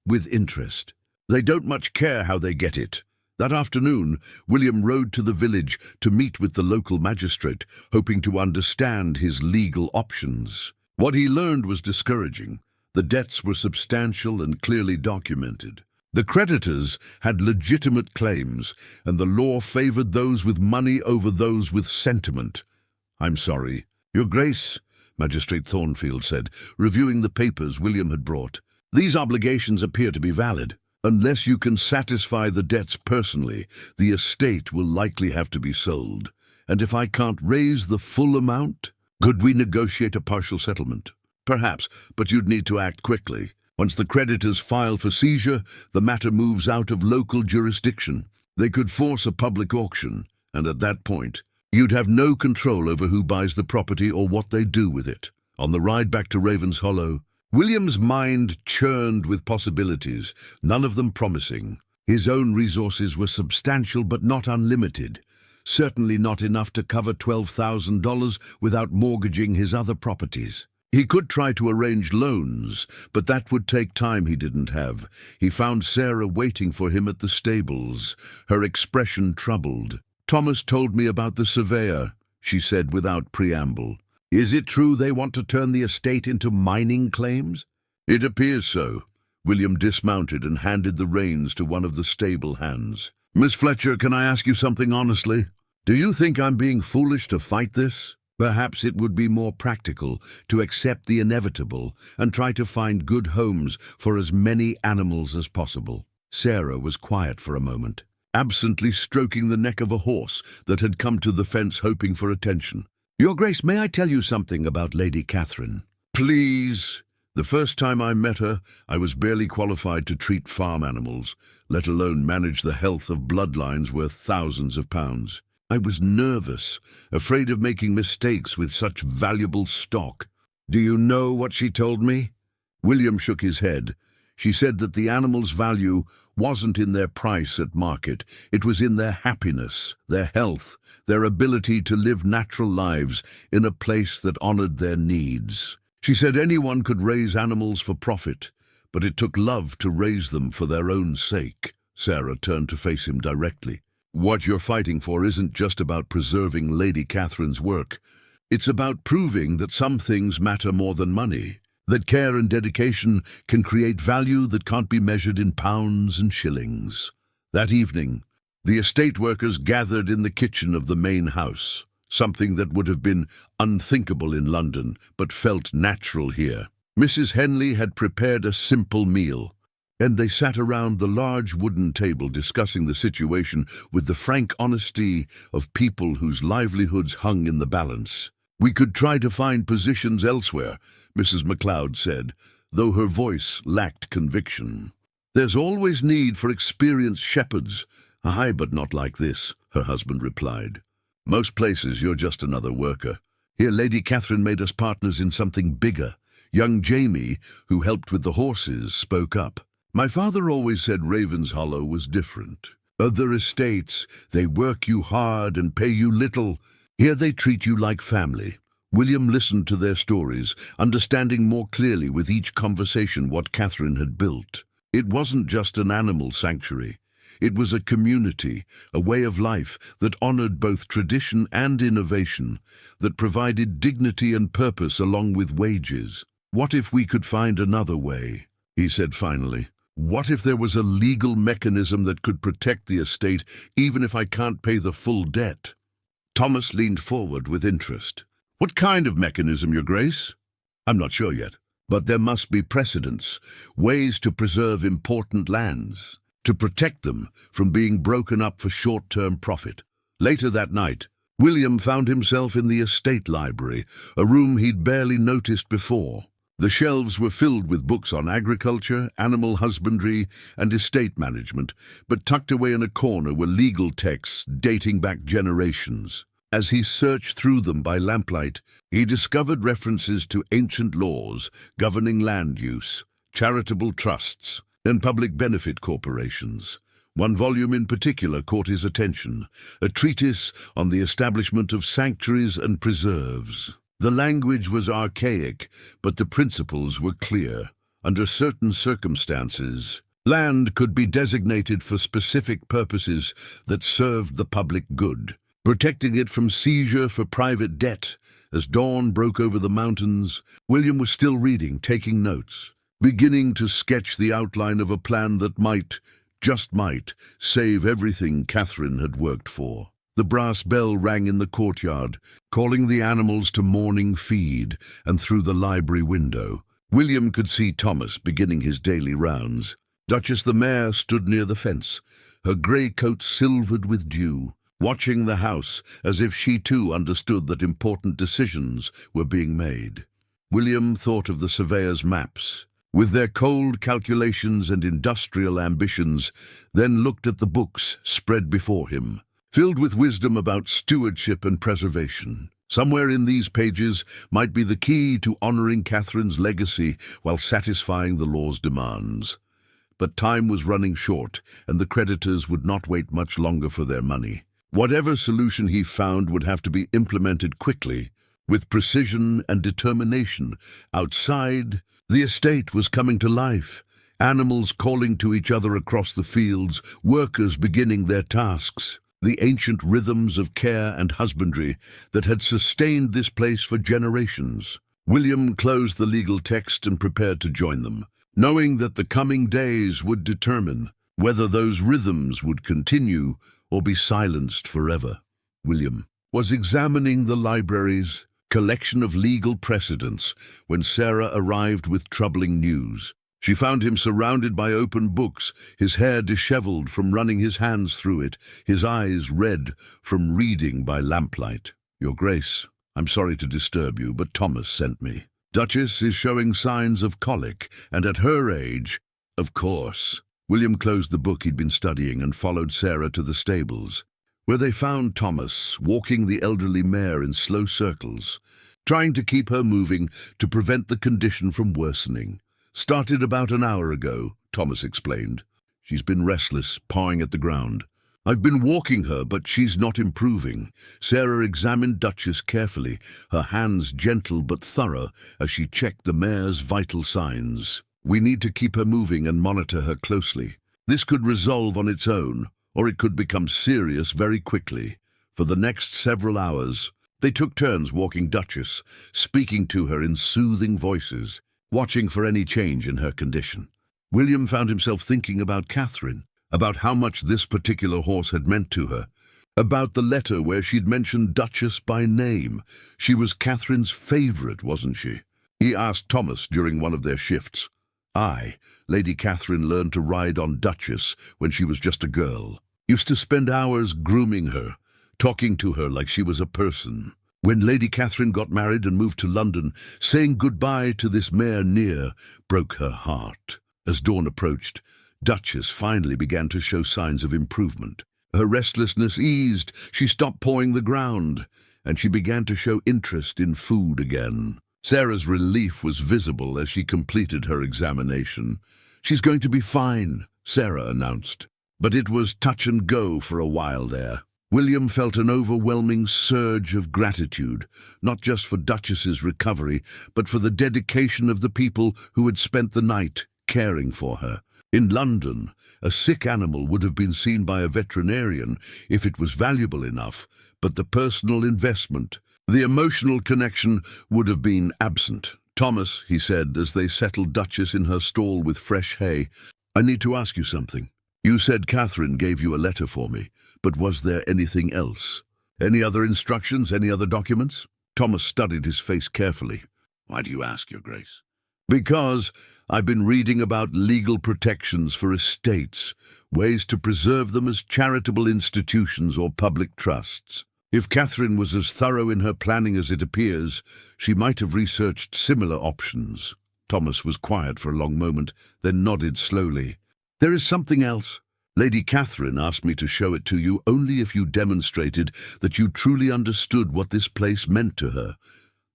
With interest. They don't much care how they get it. That afternoon, William rode to the village to meet with the local magistrate, hoping to understand his legal options. What he learned was discouraging. The debts were substantial and clearly documented. The creditors had legitimate claims, and the law favored those with money over those with sentiment. "I'm sorry, Your Grace," Magistrate Thornfield said, reviewing the papers William had brought. "These obligations appear to be valid. Unless you can satisfy the debts personally, the estate will likely have to be sold. And if I can't raise the full amount, could we negotiate a partial settlement?" "Perhaps, but you'd need to act quickly. Once the creditors file for seizure, the matter moves out of local jurisdiction. They could force a public auction, and at that point, you'd have no control over who buys the property or what they do with it." On the ride back to Ravenshollow, William's mind churned with possibilities, none of them promising. His own resources were substantial but not unlimited, certainly not enough to cover $12,000 without mortgaging his other properties. He could try to arrange loans, but that would take time he didn't have. He found Sarah waiting for him at the stables, her expression troubled. "Thomas told me about the surveyor," she said without preamble. "Is it true they want to turn the estate into mining claims?" "It appears so." William dismounted and handed the reins to one of the stable hands. "Miss Fletcher, can I ask you something honestly? Do you think I'm being foolish to fight this? Perhaps it would be more practical to accept the inevitable and try to find good homes for as many animals as possible." Sarah was quiet for a moment, absently stroking the neck of a horse that had come to the fence hoping for attention. "Your Grace, may I tell you something about Lady Catherine?" "Please." "The first time I met her, I was barely qualified to treat farm animals, let alone manage the health of bloodlines worth thousands of pounds. I was nervous, afraid of making mistakes with such valuable stock. Do you know what she told me?" William shook his head. "She said that the animals' value wasn't in their price at market. It was in their happiness, their health, their ability to live natural lives in a place that honored their needs. She said anyone could raise animals for profit, but it took love to raise them for their own sake." Sarah turned to face him directly. "What you're fighting for isn't just about preserving Lady Catherine's work. It's about proving that some things matter more than money, that care and dedication can create value that can't be measured in pounds and shillings." That evening, the estate workers gathered in the kitchen of the main house, something that would have been unthinkable in London, but felt natural here. Mrs. Henley had prepared a simple meal, and they sat around the large wooden table discussing the situation with the frank honesty of people whose livelihoods hung in the balance. "We could try to find positions elsewhere," Mrs. MacLeod said, though her voice lacked conviction. "There's always need for experienced shepherds." "Aye, but not like this," her husband replied. "Most places you're just another worker. Here Lady Catherine made us partners in something bigger." Young Jamie, who helped with the horses, spoke up. "My father always said Ravenshollow was different. Other estates, they work you hard and pay you little. Here they treat you like family." William listened to their stories, understanding more clearly with each conversation what Catherine had built. It wasn't just an animal sanctuary. It was a community, a way of life that honored both tradition and innovation, that provided dignity and purpose along with wages. "What if we could find another way?" he said finally. What if there was a legal mechanism that could protect the estate even if I can't pay the full debt? Thomas leaned forward with interest. What kind of mechanism, Your Grace? I'm not sure yet, but there must be precedents, ways to preserve important lands, to protect them from being broken up for short-term profit. Later that night, William found himself in the estate library, a room he'd barely noticed before. The shelves were filled with books on agriculture, animal husbandry, and estate management, but tucked away in a corner were legal texts dating back generations. As he searched through them by lamplight, he discovered references to ancient laws governing land use, charitable trusts, and public benefit corporations. One volume in particular caught his attention, a treatise on the establishment of sanctuaries and preserves. The language was archaic, but the principles were clear. Under certain circumstances, land could be designated for specific purposes that served the public good, protecting it from seizure for private debt. As dawn broke over the mountains, William was still reading, taking notes, beginning to sketch the outline of a plan that might, just might, save everything Catherine had worked for. The brass bell rang in the courtyard, calling the animals to morning feed, and through the library window, William could see Thomas beginning his daily rounds. Duchess the mare stood near the fence, her grey coat silvered with dew, watching the house as if she too understood that important decisions were being made. William thought of the surveyor's maps, with their cold calculations and industrial ambitions, then looked at the books spread before him, filled with wisdom about stewardship and preservation. Somewhere in these pages might be the key to honoring Catherine's legacy while satisfying the law's demands. But time was running short, and the creditors would not wait much longer for their money. Whatever solution he found would have to be implemented quickly, with precision and determination. Outside, the estate was coming to life, animals calling to each other across the fields, workers beginning their tasks. The ancient rhythms of care and husbandry that had sustained this place for generations. William closed the legal text and prepared to join them, knowing that the coming days would determine whether those rhythms would continue or be silenced forever. William was examining the library's collection of legal precedents when Sarah arrived with troubling news. She found him surrounded by open books, his hair disheveled from running his hands through it, his eyes red from reading by lamplight. Your Grace, I'm sorry to disturb you, but Thomas sent me. Duchess is showing signs of colic, and at her age, of course. William closed the book he'd been studying and followed Sarah to the stables, where they found Thomas walking the elderly mare in slow circles, trying to keep her moving to prevent the condition from worsening. Started about an hour ago, Thomas explained. She's been restless, pawing at the ground. I've been walking her, but she's not improving. Sarah examined Duchess carefully, her hands gentle but thorough as she checked the mare's vital signs. We need to keep her moving and monitor her closely. This could resolve on its own, or it could become serious very quickly. For the next several hours, they took turns walking Duchess, speaking to her in soothing voices, watching for any change in her condition. William found himself thinking about Catherine, about how much this particular horse had meant to her, about the letter where she'd mentioned Duchess by name. She was Catherine's favourite, wasn't she? He asked Thomas during one of their shifts. Aye, Lady Catherine learned to ride on Duchess when she was just a girl. Used to spend hours grooming her, talking to her like she was a person. When Lady Catherine got married and moved to London, saying goodbye to this mare near broke her heart. As dawn approached, Duchess finally began to show signs of improvement. Her restlessness eased, she stopped pawing the ground, and she began to show interest in food again. Sarah's relief was visible as she completed her examination. She's going to be fine, Sarah announced. But it was touch and go for a while there. William felt an overwhelming surge of gratitude, not just for Duchess's recovery, but for the dedication of the people who had spent the night caring for her. In London, a sick animal would have been seen by a veterinarian if it was valuable enough, but the personal investment, the emotional connection would have been absent. "Thomas," he said as they settled Duchess in her stall with fresh hay, "I need to ask you something. You said Catherine gave you a letter for me, but was there anything else? Any other instructions, any other documents?" Thomas studied his face carefully. "Why do you ask, Your Grace?" "Because I've been reading about legal protections for estates, ways to preserve them as charitable institutions or public trusts. If Catherine was as thorough in her planning as it appears, she might have researched similar options." Thomas was quiet for a long moment, then nodded slowly. "There is something else. Lady Catherine asked me to show it to you only if you demonstrated that you truly understood what this place meant to her.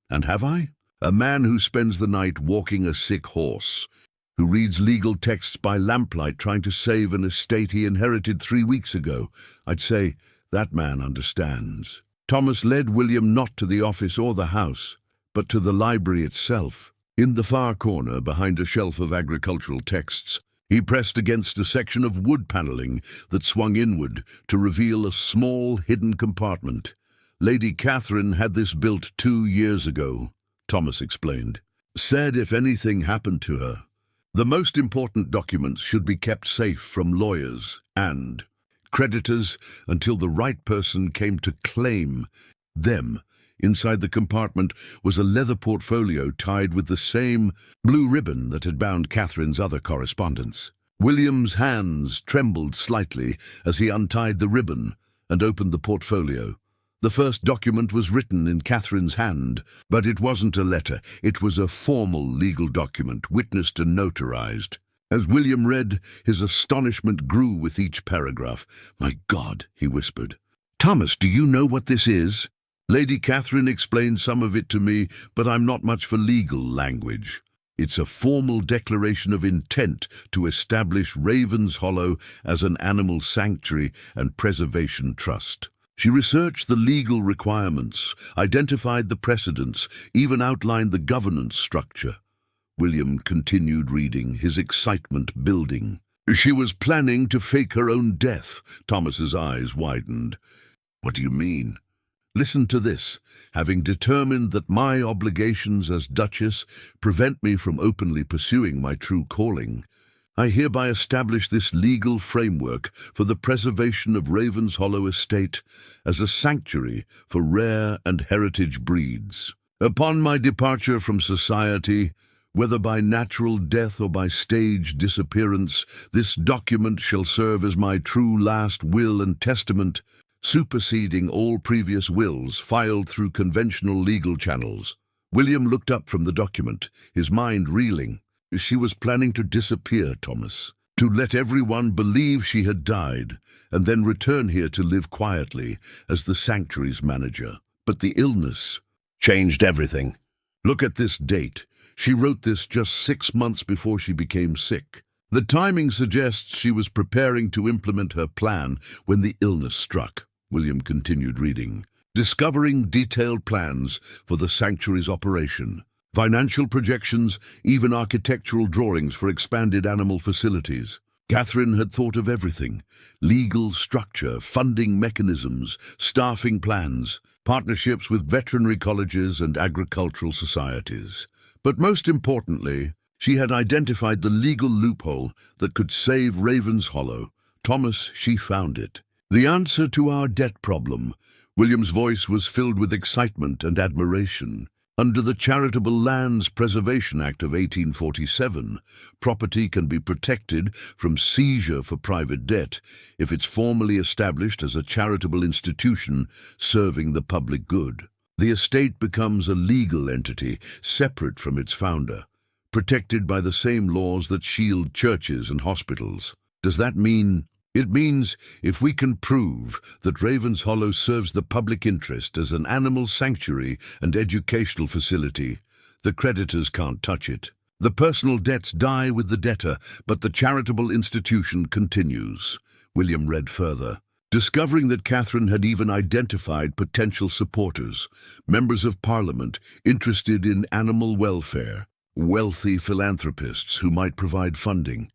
And have I? A man who spends the night walking a sick horse, who reads legal texts by lamplight trying to save an estate he inherited 3 weeks ago. I'd say that man understands." Thomas led William not to the office or the house, but to the library itself. In the far corner, behind a shelf of agricultural texts, he pressed against a section of wood paneling that swung inward to reveal a small, hidden compartment. "Lady Catherine had this built 2 years ago," Thomas explained. "Said if anything happened to her, the most important documents should be kept safe from lawyers and creditors until the right person came to claim them." Inside the compartment was a leather portfolio tied with the same blue ribbon that had bound Catherine's other correspondence. William's hands trembled slightly as he untied the ribbon and opened the portfolio. The first document was written in Catherine's hand, but it wasn't a letter. It was a formal legal document, witnessed and notarized. As William read, his astonishment grew with each paragraph. "My God," he whispered. "Thomas, do you know what this is?" "Lady Catherine explained some of it to me, but I'm not much for legal language. It's a formal declaration of intent to establish Ravenshollow as an animal sanctuary and preservation trust." She researched the legal requirements, identified the precedents, even outlined the governance structure. William continued reading, his excitement building. "She was planning to fake her own death." Thomas's eyes widened. "What do you mean?" "Listen to this. Having determined that my obligations as Duchess prevent me from openly pursuing my true calling, I hereby establish this legal framework for the preservation of Ravenshollow Estate as a sanctuary for rare and heritage breeds. Upon my departure from society, whether by natural death or by stage disappearance, this document shall serve as my true last will and testament, superseding all previous wills filed through conventional legal channels." William looked up from the document, his mind reeling. She was planning to disappear, Thomas, to let everyone believe she had died, and then return here to live quietly as the sanctuary's manager. But the illness changed everything. Look at this date. She wrote this just 6 months before she became sick. The timing suggests she was preparing to implement her plan when the illness struck. William continued reading. "Discovering detailed plans for the sanctuary's operation, financial projections, even architectural drawings for expanded animal facilities. Catherine had thought of everything: legal structure, funding mechanisms, staffing plans, partnerships with veterinary colleges and agricultural societies. But most importantly, she had identified the legal loophole that could save Ravenshollow. Thomas, she found it. The answer to our debt problem." William's voice was filled with excitement and admiration. "Under the Charitable Lands Preservation Act of 1847, property can be protected from seizure for private debt if it's formally established as a charitable institution serving the public good. The estate becomes a legal entity separate from its founder, protected by the same laws that shield churches and hospitals. Does that mean?" "It means if we can prove that Ravenshollow serves the public interest as an animal sanctuary and educational facility, the creditors can't touch it. The personal debts die with the debtor, but the charitable institution continues." William read further. "Discovering that Catherine had even identified potential supporters, members of Parliament interested in animal welfare, wealthy philanthropists who might provide funding,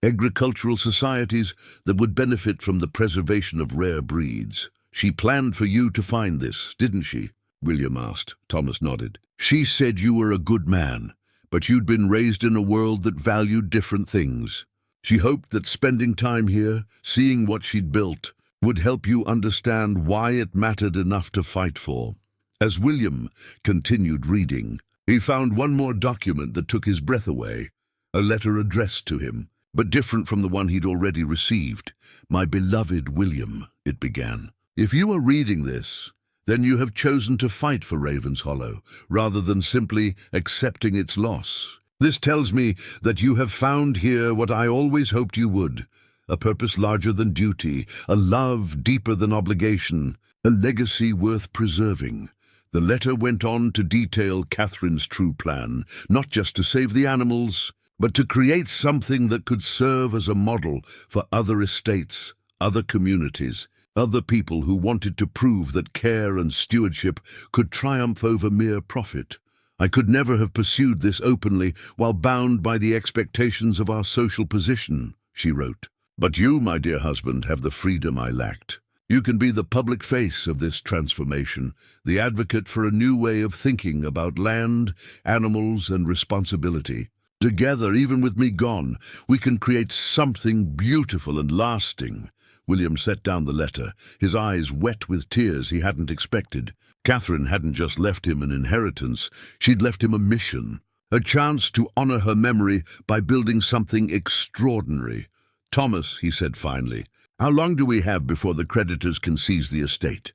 agricultural societies that would benefit from the preservation of rare breeds. She planned for you to find this, didn't she?" William asked. Thomas nodded. She said you were a good man, but you'd been raised in a world that valued different things. She hoped that spending time here, seeing what she'd built, would help you understand why it mattered enough to fight for. As William continued reading, he found one more document that took his breath away, a letter addressed to him, but different from the one he'd already received. "My beloved William," it began, "if you are reading this, then you have chosen to fight for Ravenshollow, rather than simply accepting its loss. This tells me that you have found here what I always hoped you would, a purpose larger than duty, a love deeper than obligation, a legacy worth preserving." The letter went on to detail Catherine's true plan, not just to save the animals, but to create something that could serve as a model for other estates, other communities, other people who wanted to prove that care and stewardship could triumph over mere profit. "I could never have pursued this openly while bound by the expectations of our social position," she wrote. "But you, my dear husband, have the freedom I lacked. You can be the public face of this transformation, the advocate for a new way of thinking about land, animals, and responsibility. Together, even with me gone, we can create something beautiful and lasting." William set down the letter, his eyes wet with tears he hadn't expected. Catherine hadn't just left him an inheritance, she'd left him a mission, a chance to honor her memory by building something extraordinary. "Thomas," he said finally, "how long do we have before the creditors can seize the estate?"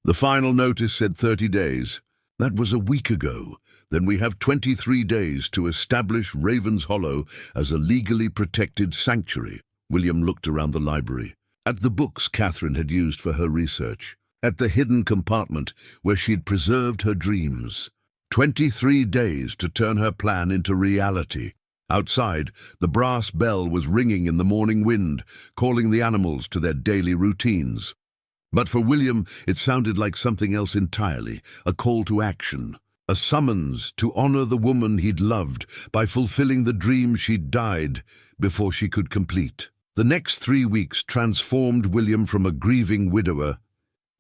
The final notice said 30 days. That was a week ago. Then we have 23 days to establish Ravenshollow as a legally protected sanctuary. William looked around the library, at the books Catherine had used for her research, at the hidden compartment where she'd preserved her dreams. 23 days to turn her plan into reality. Outside, the brass bell was ringing in the morning wind, calling the animals to their daily routines. But for William, it sounded like something else entirely, a call to action, a summons to honor the woman he'd loved by fulfilling the dream she'd died before she could complete. The next 3 weeks transformed William from a grieving widower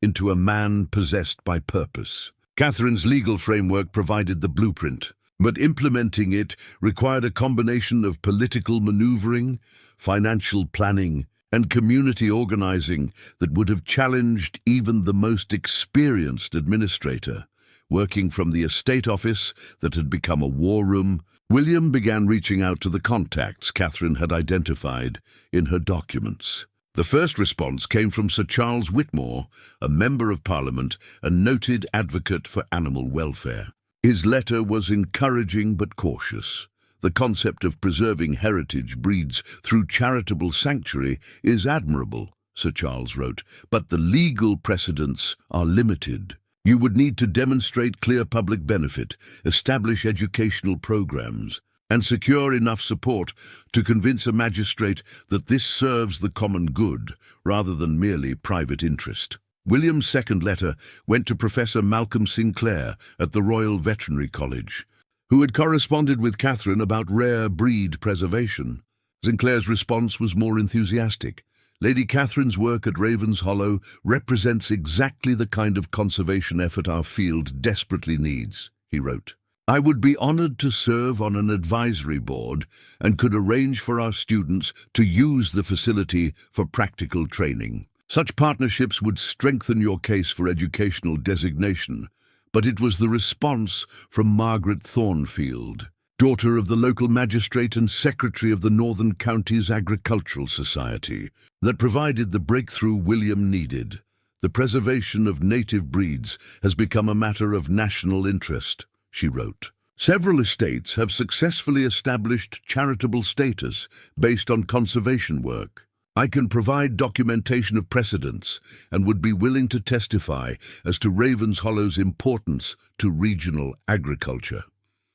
into a man possessed by purpose. Catherine's legal framework provided the blueprint, but implementing it required a combination of political maneuvering, financial planning, and community organizing that would have challenged even the most experienced administrator. Working from the estate office that had become a war room, William began reaching out to the contacts Catherine had identified in her documents. The first response came from Sir Charles Whitmore, a member of Parliament and noted advocate for animal welfare. His letter was encouraging but cautious. "The concept of preserving heritage breeds through charitable sanctuary is admirable," Sir Charles wrote, "but the legal precedents are limited. You would need to demonstrate clear public benefit, establish educational programs, and secure enough support to convince a magistrate that this serves the common good rather than merely private interest." William's second letter went to Professor Malcolm Sinclair at the Royal Veterinary College, who had corresponded with Catherine about rare breed preservation. Sinclair's response was more enthusiastic. "Lady Catherine's work at Ravenshollow represents exactly the kind of conservation effort our field desperately needs," he wrote. "I would be honored to serve on an advisory board and could arrange for our students to use the facility for practical training. Such partnerships would strengthen your case for educational designation." But it was the response from Margaret Thornfield, daughter of the local magistrate and secretary of the Northern Counties Agricultural Society, that provided the breakthrough William needed. "The preservation of native breeds has become a matter of national interest," she wrote. "Several estates have successfully established charitable status based on conservation work. I can provide documentation of precedents and would be willing to testify as to Ravenshollow's importance to regional agriculture."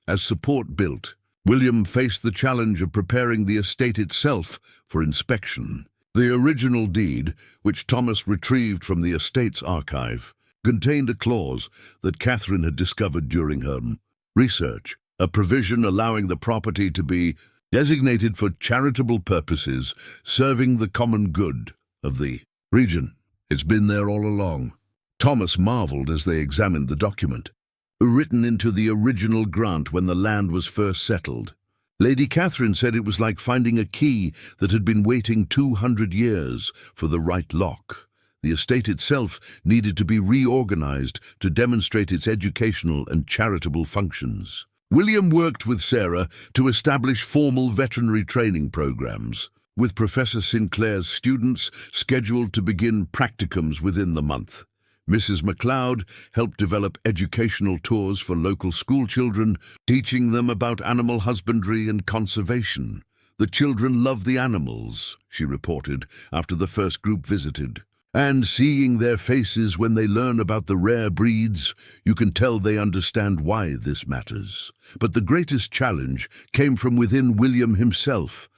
As support built, William faced the challenge of preparing the estate itself for inspection. The original deed, which Thomas retrieved from the estate's archive, contained a clause that Catherine had discovered during her research, a provision allowing the property to be designated for charitable purposes, serving the common good of the region. "It's been there all along." Thomas marveled as they examined the document. written into the original grant when the land was first settled. Lady Catherine said it was like finding a key that had been waiting 200 years for the right lock. The estate itself needed to be reorganized to demonstrate its educational and charitable functions. William worked with Sarah to establish formal veterinary training programs, with Professor Sinclair's students scheduled to begin practicums within the month. Mrs. MacLeod helped develop educational tours for local schoolchildren, teaching them about animal husbandry and conservation. "The children love the animals," she reported after the first group visited. "And seeing their faces when they learn about the rare breeds, you can tell they understand why this matters." But the greatest challenge came from within William himself.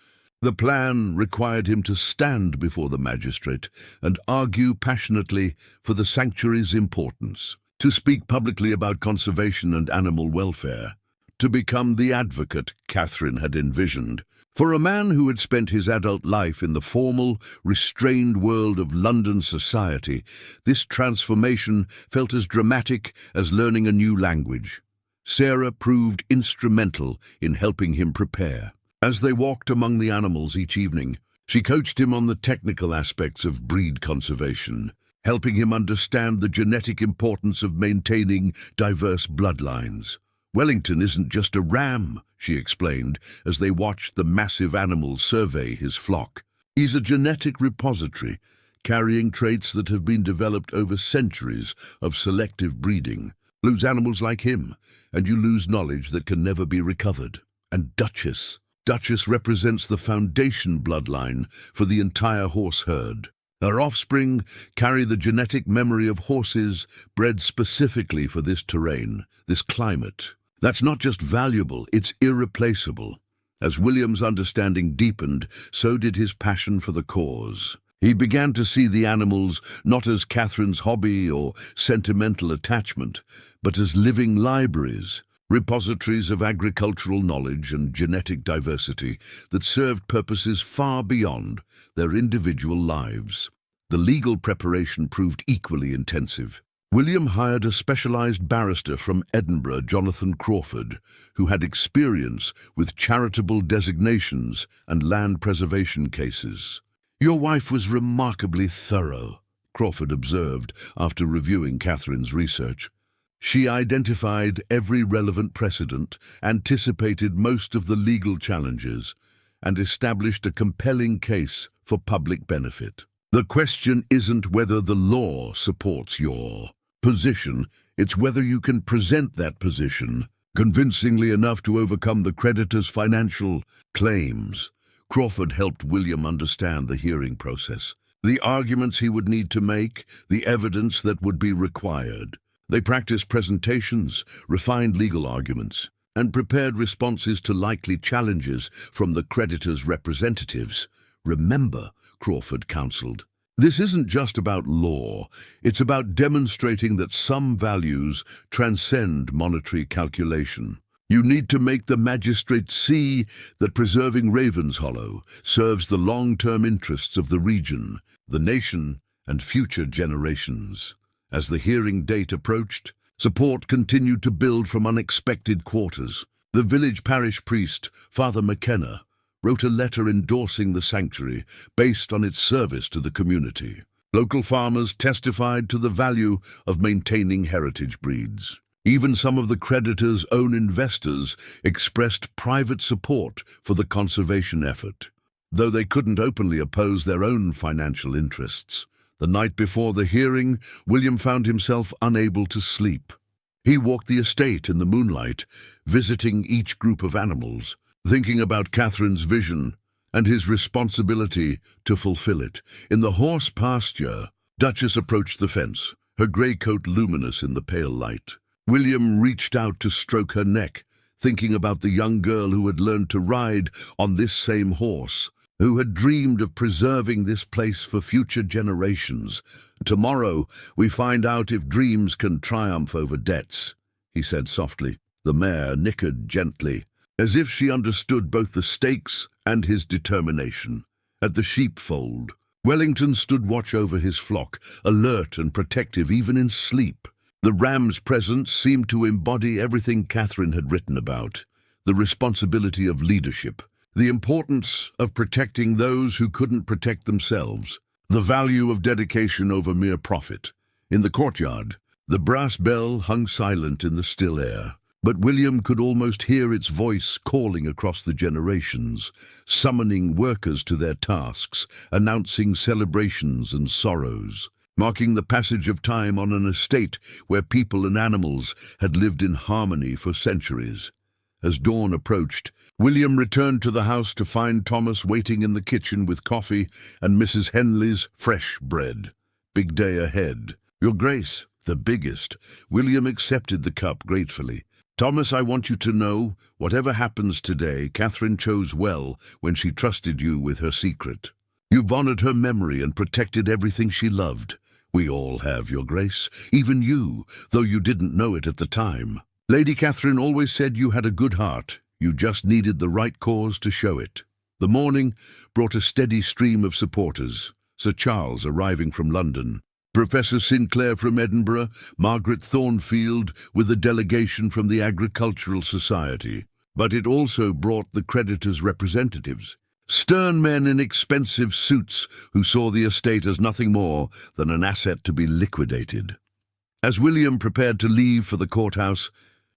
The plan required him to stand before the magistrate and argue passionately for the sanctuary's importance, to speak publicly about conservation and animal welfare, to become the advocate Catherine had envisioned. For a man who had spent his adult life in the formal, restrained world of London society, this transformation felt as dramatic as learning a new language. Sarah proved instrumental in helping him prepare. As they walked among the animals each evening, she coached him on the technical aspects of breed conservation, helping him understand the genetic importance of maintaining diverse bloodlines. "Wellington isn't just a ram," she explained as they watched the massive animals survey his flock. "He's a genetic repository, carrying traits that have been developed over centuries of selective breeding. Lose animals like him, and you lose knowledge that can never be recovered." And Duchess represents the foundation bloodline for the entire horse herd. Her offspring carry the genetic memory of horses bred specifically for this terrain, this climate. That's not just valuable, it's irreplaceable. As William's understanding deepened, so did his passion for the cause. He began to see the animals not as Catherine's hobby or sentimental attachment, but as living libraries, repositories of agricultural knowledge and genetic diversity that served purposes far beyond their individual lives. The legal preparation proved equally intensive. William hired a specialized barrister from Edinburgh, Jonathan Crawford, who had experience with charitable designations and land preservation cases. "Your wife was remarkably thorough," Crawford observed after reviewing Catherine's research. "She identified every relevant precedent, anticipated most of the legal challenges, and established a compelling case for public benefit. The question isn't whether the law supports your position, it's whether you can present that position convincingly enough to overcome the creditor's financial claims." Crawford helped William understand the hearing process, the arguments he would need to make, the evidence that would be required. They practiced presentations, refined legal arguments, and prepared responses to likely challenges from the creditor's representatives. "Remember," Crawford counseled, "this isn't just about law. It's about demonstrating that some values transcend monetary calculation. You need to make the magistrate see that preserving Ravenshollow serves the long-term interests of the region, the nation, and future generations." As the hearing date approached, support continued to build from unexpected quarters. The village parish priest, Father McKenna, wrote a letter endorsing the sanctuary based on its service to the community. Local farmers testified to the value of maintaining heritage breeds. Even some of the creditor's own investors expressed private support for the conservation effort, though they couldn't openly oppose their own financial interests. The night before the hearing, William found himself unable to sleep. He walked the estate in the moonlight, visiting each group of animals, thinking about Catherine's vision and his responsibility to fulfill it. In the horse pasture, Duchess approached the fence, her grey coat luminous in the pale light. William reached out to stroke her neck, thinking about the young girl who had learned to ride on this same horse, who had dreamed of preserving this place for future generations. "Tomorrow we find out if dreams can triumph over debts," he said softly. The mare nickered gently, as if she understood both the stakes and his determination. At the sheepfold, Wellington stood watch over his flock, alert and protective even in sleep. The ram's presence seemed to embody everything Catherine had written about: the responsibility of leadership, the importance of protecting those who couldn't protect themselves, the value of dedication over mere profit. In the courtyard, the brass bell hung silent in the still air, but William could almost hear its voice calling across the generations, summoning workers to their tasks, announcing celebrations and sorrows, marking the passage of time on an estate where people and animals had lived in harmony for centuries. As dawn approached, William returned to the house to find Thomas waiting in the kitchen with coffee and Mrs. Henley's fresh bread. Big day ahead. Your Grace, the biggest. William accepted the cup gratefully. Thomas, I want you to know, whatever happens today, Catherine chose well when she trusted you with her secret. You've honored her memory and protected everything she loved. We all have, Your Grace, even you, though you didn't know it at the time. Lady Catherine always said you had a good heart. You just needed the right cause to show it. The morning brought a steady stream of supporters. Sir Charles arriving from London, Professor Sinclair from Edinburgh, Margaret Thornfield with a delegation from the Agricultural Society. But it also brought the creditors' representatives, stern men in expensive suits who saw the estate as nothing more than an asset to be liquidated. As William prepared to leave for the courthouse,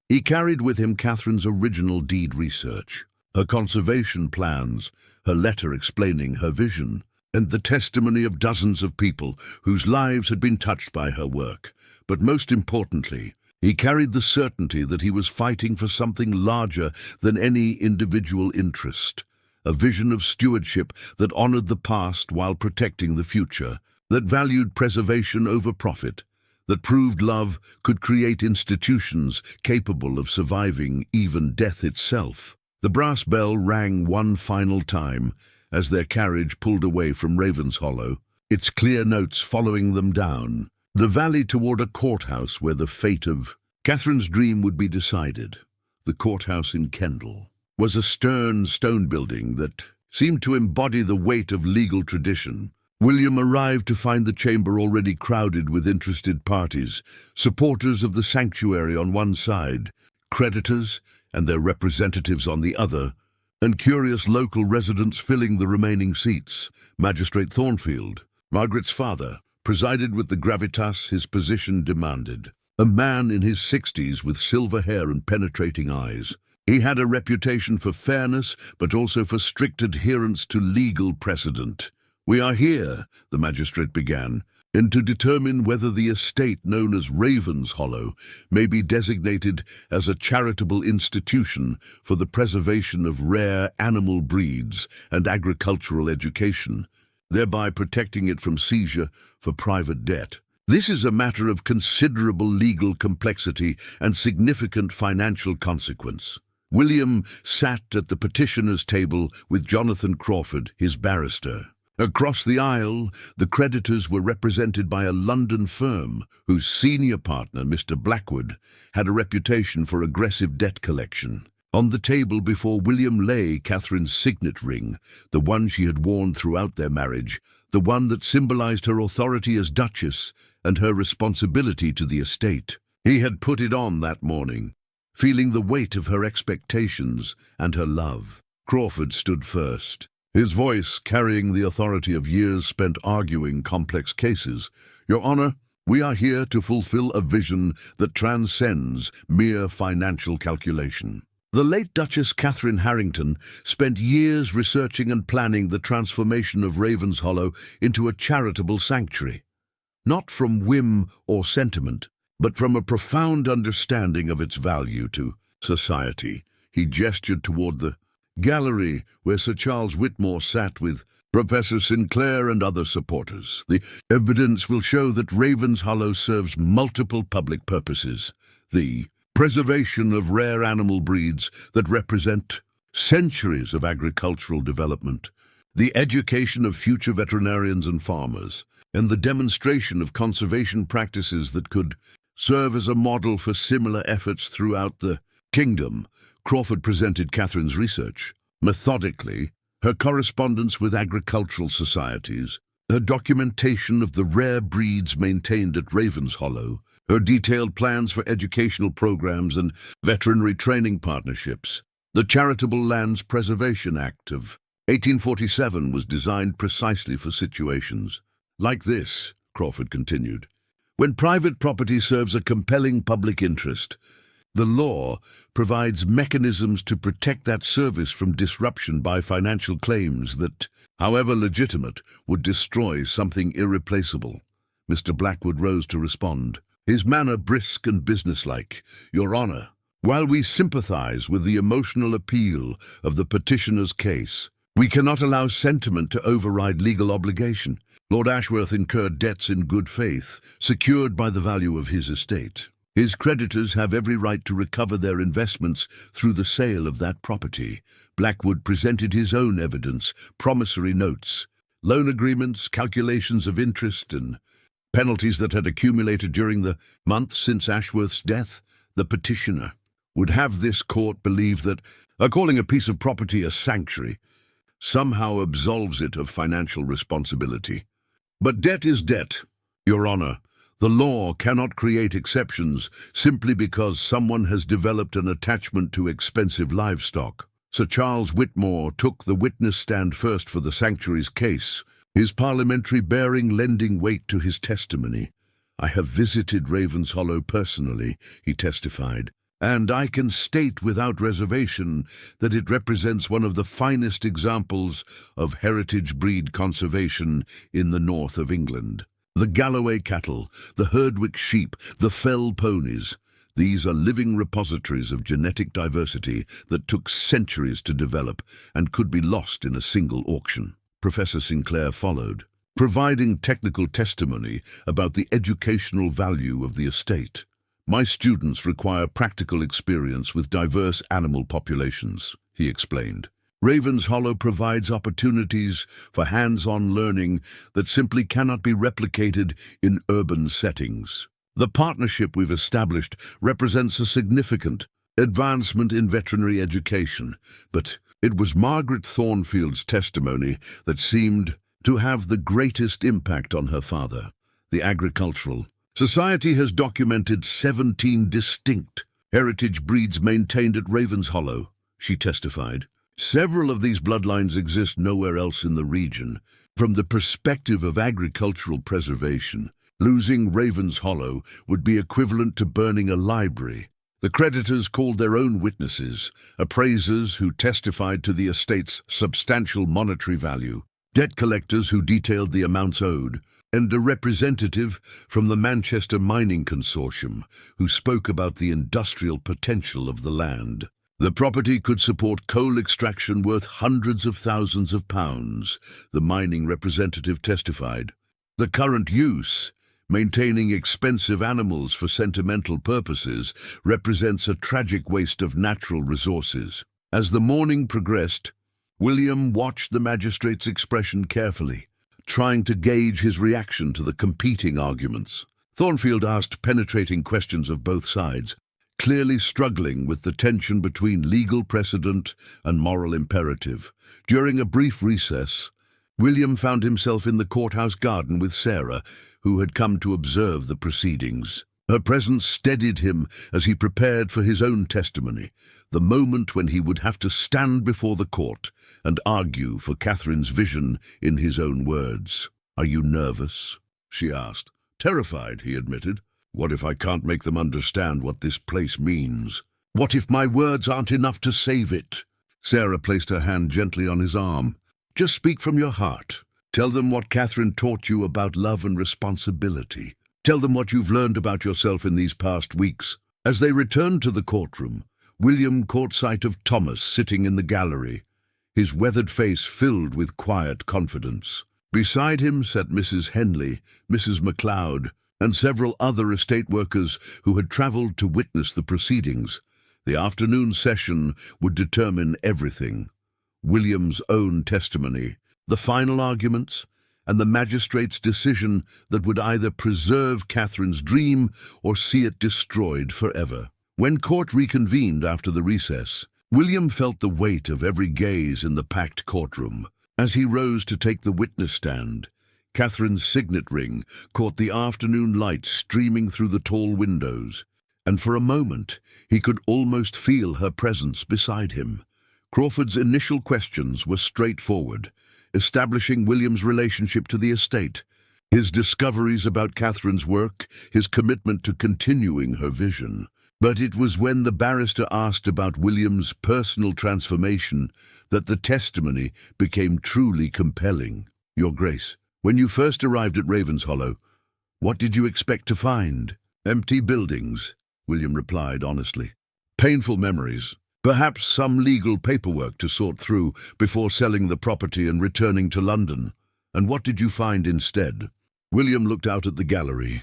he carried with him Catherine's original deed research, her conservation plans, her letter explaining her vision, and the testimony of dozens of people whose lives had been touched by her work. But most importantly, he carried the certainty that he was fighting for something larger than any individual interest, a vision of stewardship that honored the past while protecting the future, that valued preservation over profit, that proved love could create institutions capable of surviving even death itself. The brass bell rang one final time as their carriage pulled away from Ravenshollow, its clear notes following them down the valley toward a courthouse where the fate of Catherine's dream would be decided. The courthouse in Kendal was a stern stone building that seemed to embody the weight of legal tradition. William arrived to find the chamber already crowded with interested parties, supporters of the sanctuary on one side, creditors and their representatives on the other, and curious local residents filling the remaining seats. Magistrate Thornfield, Margaret's father, presided with the gravitas his position demanded. A man in his 60s with silver hair and penetrating eyes. He had a reputation for fairness, but also for strict adherence to legal precedent. We are here, the magistrate began, and to determine whether the estate known as Ravenshollow may be designated as a charitable institution for the preservation of rare animal breeds and agricultural education, thereby protecting it from seizure for private debt. This is a matter of considerable legal complexity and significant financial consequence. William sat at the petitioner's table with Jonathan Crawford, his barrister. Across the aisle, the creditors were represented by a London firm whose senior partner, Mr. Blackwood, had a reputation for aggressive debt collection. On the table before William lay Catherine's signet ring, the one she had worn throughout their marriage, the one that symbolized her authority as Duchess and her responsibility to the estate. He had put it on that morning, feeling the weight of her expectations and her love. Crawford stood first, his voice carrying the authority of years spent arguing complex cases. Your Honor, we are here to fulfill a vision that transcends mere financial calculation. The late Duchess Catherine Harrington spent years researching and planning the transformation of Ravenshollow into a charitable sanctuary, not from whim or sentiment, but from a profound understanding of its value to society. He gestured toward the gallery where Sir Charles Whitmore sat with Professor Sinclair and other supporters. The evidence will show that Ravenshollow serves multiple public purposes. The preservation of rare animal breeds that represent centuries of agricultural development, the education of future veterinarians and farmers, and the demonstration of conservation practices that could serve as a model for similar efforts throughout the kingdom. Crawford presented Catherine's research. Methodically, her correspondence with agricultural societies, her documentation of the rare breeds maintained at Ravenshollow, her detailed plans for educational programs and veterinary training partnerships. The Charitable Lands Preservation Act of 1847 was designed precisely for situations like this, Crawford continued. When private property serves a compelling public interest, the law provides mechanisms to protect that service from disruption by financial claims that, however legitimate, would destroy something irreplaceable. Mr. Blackwood rose to respond, his manner brisk and businesslike. Your Honor, while we sympathize with the emotional appeal of the petitioner's case, we cannot allow sentiment to override legal obligation. Lord Ashworth incurred debts in good faith, secured by the value of his estate. His creditors have every right to recover their investments through the sale of that property. Blackwood presented his own evidence, promissory notes, loan agreements, calculations of interest, and penalties that had accumulated during the months since Ashworth's death. The petitioner would have this court believe that calling a piece of property a sanctuary somehow absolves it of financial responsibility. But debt is debt, Your Honor. The law cannot create exceptions simply because someone has developed an attachment to expensive livestock. Sir Charles Whitmore took the witness stand first for the sanctuary's case, his parliamentary bearing lending weight to his testimony. I have visited Ravenshollow personally, he testified, and I can state without reservation that it represents one of the finest examples of heritage breed conservation in the north of England. The Galloway cattle, the Herdwick sheep, the Fell ponies, these are living repositories of genetic diversity that took centuries to develop and could be lost in a single auction. Professor Sinclair followed, providing technical testimony about the educational value of the estate. My students require practical experience with diverse animal populations, he explained. Ravenshollow provides opportunities for hands-on learning that simply cannot be replicated in urban settings. The partnership we've established represents a significant advancement in veterinary education, but it was Margaret Thornfield's testimony that seemed to have the greatest impact on her father. The agricultural society has documented 17 distinct heritage breeds maintained at Ravenshollow, she testified. Several of these bloodlines exist nowhere else in the region. From the perspective of agricultural preservation, losing Ravenshollow would be equivalent to burning a library. The creditors called their own witnesses, appraisers who testified to the estate's substantial monetary value, debt collectors who detailed the amounts owed, and a representative from the Manchester Mining Consortium who spoke about the industrial potential of the land. The property could support coal extraction worth hundreds of thousands of pounds, the mining representative testified. The current use, maintaining expensive animals for sentimental purposes, represents a tragic waste of natural resources. As the morning progressed, William watched the magistrate's expression carefully, trying to gauge his reaction to the competing arguments. Thornfield asked penetrating questions of both sides, clearly struggling with the tension between legal precedent and moral imperative. During a brief recess, William found himself in the courthouse garden with Sarah, who had come to observe the proceedings. Her presence steadied him as he prepared for his own testimony, the moment when he would have to stand before the court and argue for Catherine's vision in his own words. "Are you nervous?" she asked. "Terrified," he admitted. "What if I can't make them understand what this place means? What if my words aren't enough to save it?" Sarah placed her hand gently on his arm. "Just speak from your heart. Tell them what Catherine taught you about love and responsibility. Tell them what you've learned about yourself in these past weeks." As they returned to the courtroom, William caught sight of Thomas sitting in the gallery, his weathered face filled with quiet confidence. Beside him sat Mrs. Henley, Mrs. MacLeod, and several other estate workers who had travelled to witness the proceedings. The afternoon session would determine everything: William's own testimony, the final arguments, and the magistrate's decision that would either preserve Catherine's dream or see it destroyed forever. When court reconvened after the recess, William felt the weight of every gaze in the packed courtroom. As he rose to take the witness stand, Catherine's signet ring caught the afternoon light streaming through the tall windows, and for a moment he could almost feel her presence beside him. Crawford's initial questions were straightforward, establishing William's relationship to the estate, his discoveries about Catherine's work, his commitment to continuing her vision. But it was when the barrister asked about William's personal transformation that the testimony became truly compelling. Your Grace, when you first arrived at Ravenshollow, what did you expect to find? Empty buildings, William replied honestly. Painful memories. Perhaps some legal paperwork to sort through before selling the property and returning to London. And what did you find instead? William looked out at the gallery.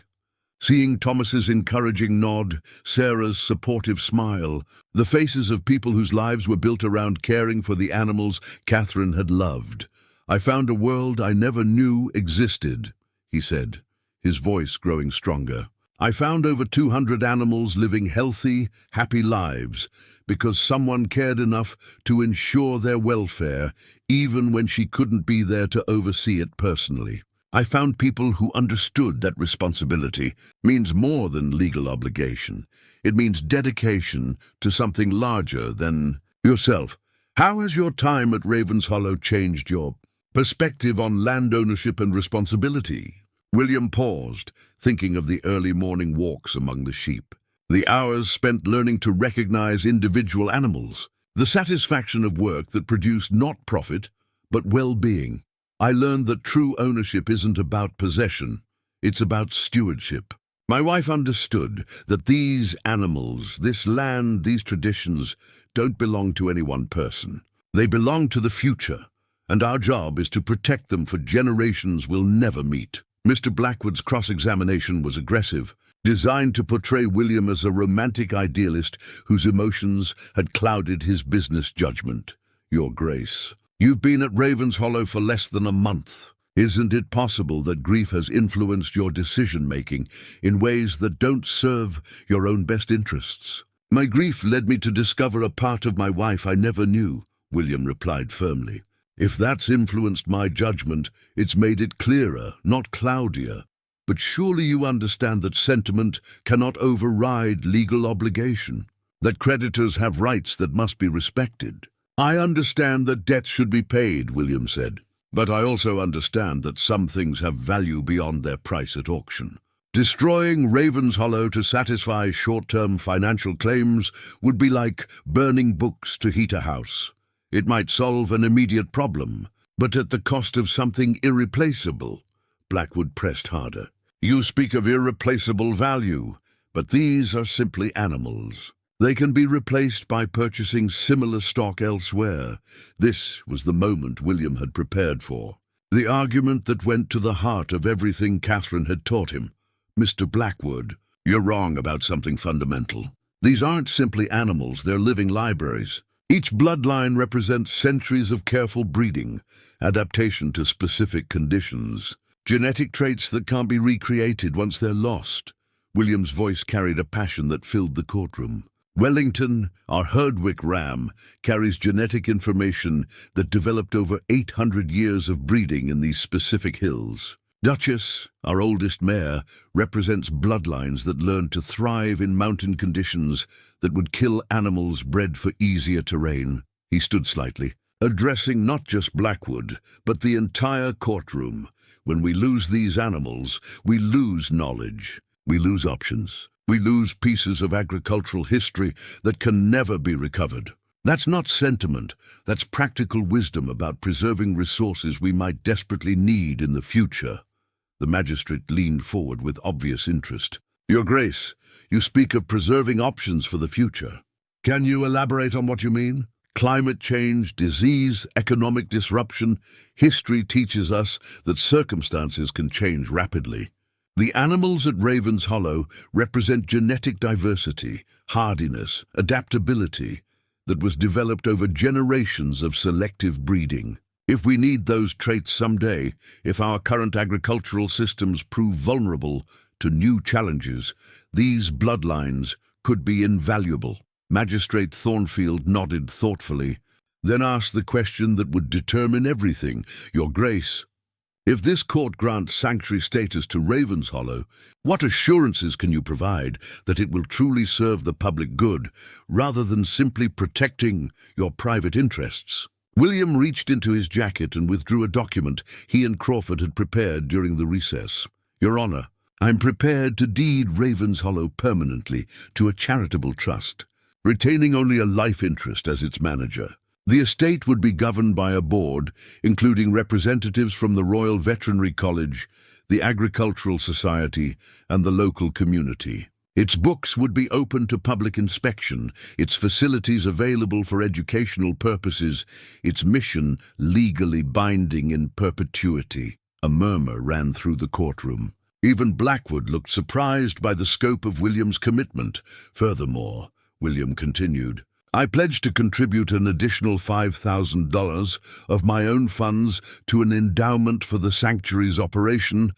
Seeing Thomas's encouraging nod, Sarah's supportive smile, the faces of people whose lives were built around caring for the animals Catherine had loved. I found a world I never knew existed, he said, his voice growing stronger. I found over 200 animals living healthy, happy lives because someone cared enough to ensure their welfare, even when she couldn't be there to oversee it personally. I found people who understood that responsibility means more than legal obligation. It means dedication to something larger than yourself. How has your time at Ravenshollow changed your perspective on land ownership and responsibility? William paused, thinking of the early morning walks among the sheep, the hours spent learning to recognize individual animals, the satisfaction of work that produced not profit, but well-being. I learned that true ownership isn't about possession, it's about stewardship. My wife understood that these animals, this land, these traditions don't belong to any one person. They belong to the future, and our job is to protect them for generations we'll never meet. Mr. Blackwood's cross-examination was aggressive, designed to portray William as a romantic idealist whose emotions had clouded his business judgment. Your Grace, you've been at Ravenshollow for less than a month. Isn't it possible that grief has influenced your decision-making in ways that don't serve your own best interests? My grief led me to discover a part of my wife I never knew, William replied firmly. If that's influenced my judgment, it's made it clearer, not cloudier. But surely you understand that sentiment cannot override legal obligation, that creditors have rights that must be respected. I understand that debts should be paid, William said, but I also understand that some things have value beyond their price at auction. Destroying Ravenshollow to satisfy short-term financial claims would be like burning books to heat a house. It might solve an immediate problem, but at the cost of something irreplaceable. Blackwood pressed harder. You speak of irreplaceable value, but these are simply animals. They can be replaced by purchasing similar stock elsewhere. This was the moment William had prepared for. The argument that went to the heart of everything Catherine had taught him. Mr. Blackwood, you're wrong about something fundamental. These aren't simply animals, they're living libraries. Each bloodline represents centuries of careful breeding, adaptation to specific conditions, genetic traits that can't be recreated once they're lost. William's voice carried a passion that filled the courtroom. Wellington, our Herdwick ram, carries genetic information that developed over 800 years of breeding in these specific hills. Duchess, our oldest mare, represents bloodlines that learned to thrive in mountain conditions that would kill animals bred for easier terrain. He stood slightly, addressing not just Blackwood, but the entire courtroom. When we lose these animals, we lose knowledge, we lose options, we lose pieces of agricultural history that can never be recovered. That's not sentiment, that's practical wisdom about preserving resources we might desperately need in the future. The magistrate leaned forward with obvious interest. Your Grace, you speak of preserving options for the future. Can you elaborate on what you mean? Climate change, disease, economic disruption. History teaches us that circumstances can change rapidly. The animals at Ravenshollow represent genetic diversity, hardiness, adaptability that was developed over generations of selective breeding. If we need those traits someday, if our current agricultural systems prove vulnerable to new challenges, these bloodlines could be invaluable. Magistrate Thornfield nodded thoughtfully, then asked the question that would determine everything. Your Grace, If this court grants sanctuary status to Ravenshollow, what assurances can you provide that it will truly serve the public good, rather than simply protecting your private interests? William reached into his jacket and withdrew a document he and Crawford had prepared during the recess. Your Honor, I'm prepared to deed Ravenshollow permanently to a charitable trust, retaining only a life interest as its manager. The estate would be governed by a board, including representatives from the Royal Veterinary College, the Agricultural Society, and the local community. Its books would be open to public inspection, its facilities available for educational purposes, its mission legally binding in perpetuity. A murmur ran through the courtroom. Even Blackwood looked surprised by the scope of William's commitment. Furthermore, William continued, I pledge to contribute an additional $5,000 of my own funds to an endowment for the sanctuary's operation,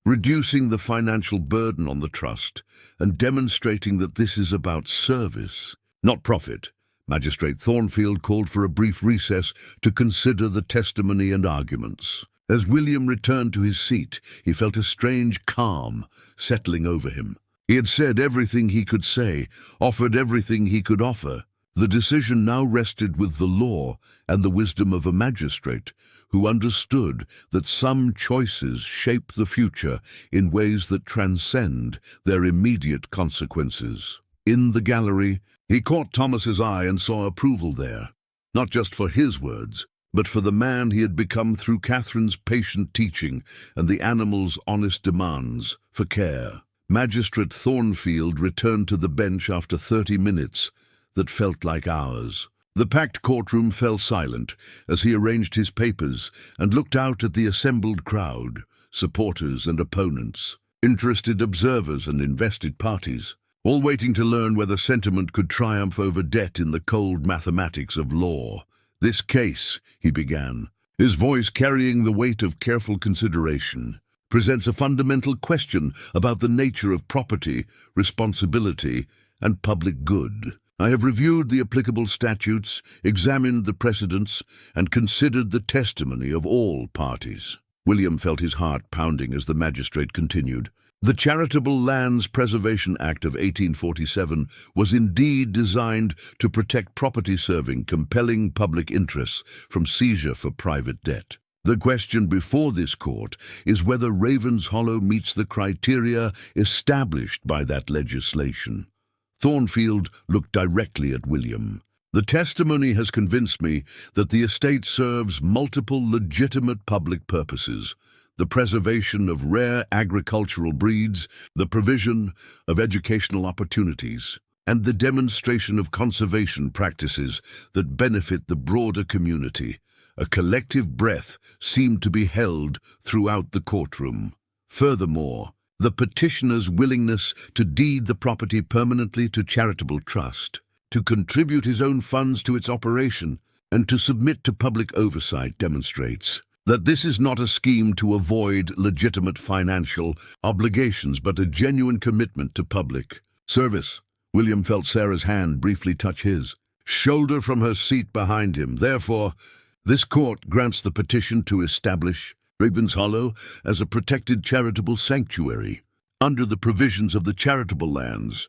reducing the financial burden on the trust and demonstrating that this is about service, not profit. Magistrate Thornfield called for a brief recess to consider the testimony and arguments. As William returned to his seat, he felt a strange calm settling over him. He had said everything he could say, offered everything he could offer. The decision now rested with the law and the wisdom of a magistrate who understood that some choices shape the future in ways that transcend their immediate consequences. In the gallery, he caught Thomas's eye and saw approval there, not just for his words, but for the man he had become through Catherine's patient teaching and the animal's honest demands for care. Magistrate Thornfield returned to the bench after 30 minutes that felt like hours. The packed courtroom fell silent as he arranged his papers and looked out at the assembled crowd, supporters and opponents, interested observers and invested parties, all waiting to learn whether sentiment could triumph over debt in the cold mathematics of law. This case, he began, his voice carrying the weight of careful consideration, presents a fundamental question about the nature of property, responsibility, and public good. I have reviewed the applicable statutes, examined the precedents, and considered the testimony of all parties. William felt his heart pounding as the magistrate continued. The Charitable Lands Preservation Act of 1847 was indeed designed to protect property serving compelling public interests from seizure for private debt. The question before this court is whether Ravenshollow meets the criteria established by that legislation. Thornfield looked directly at William. The testimony has convinced me that the estate serves multiple legitimate public purposes: the preservation of rare agricultural breeds, the provision of educational opportunities, and the demonstration of conservation practices that benefit the broader community. A collective breath seemed to be held throughout the courtroom. Furthermore, the petitioner's willingness to deed the property permanently to charitable trust, to contribute his own funds to its operation, and to submit to public oversight demonstrates that this is not a scheme to avoid legitimate financial obligations, but a genuine commitment to public service. William felt Sarah's hand briefly touch his shoulder from her seat behind him. Therefore, this court grants the petition to establish Ravenshollow as a protected charitable sanctuary. Under the provisions of the Charitable Lands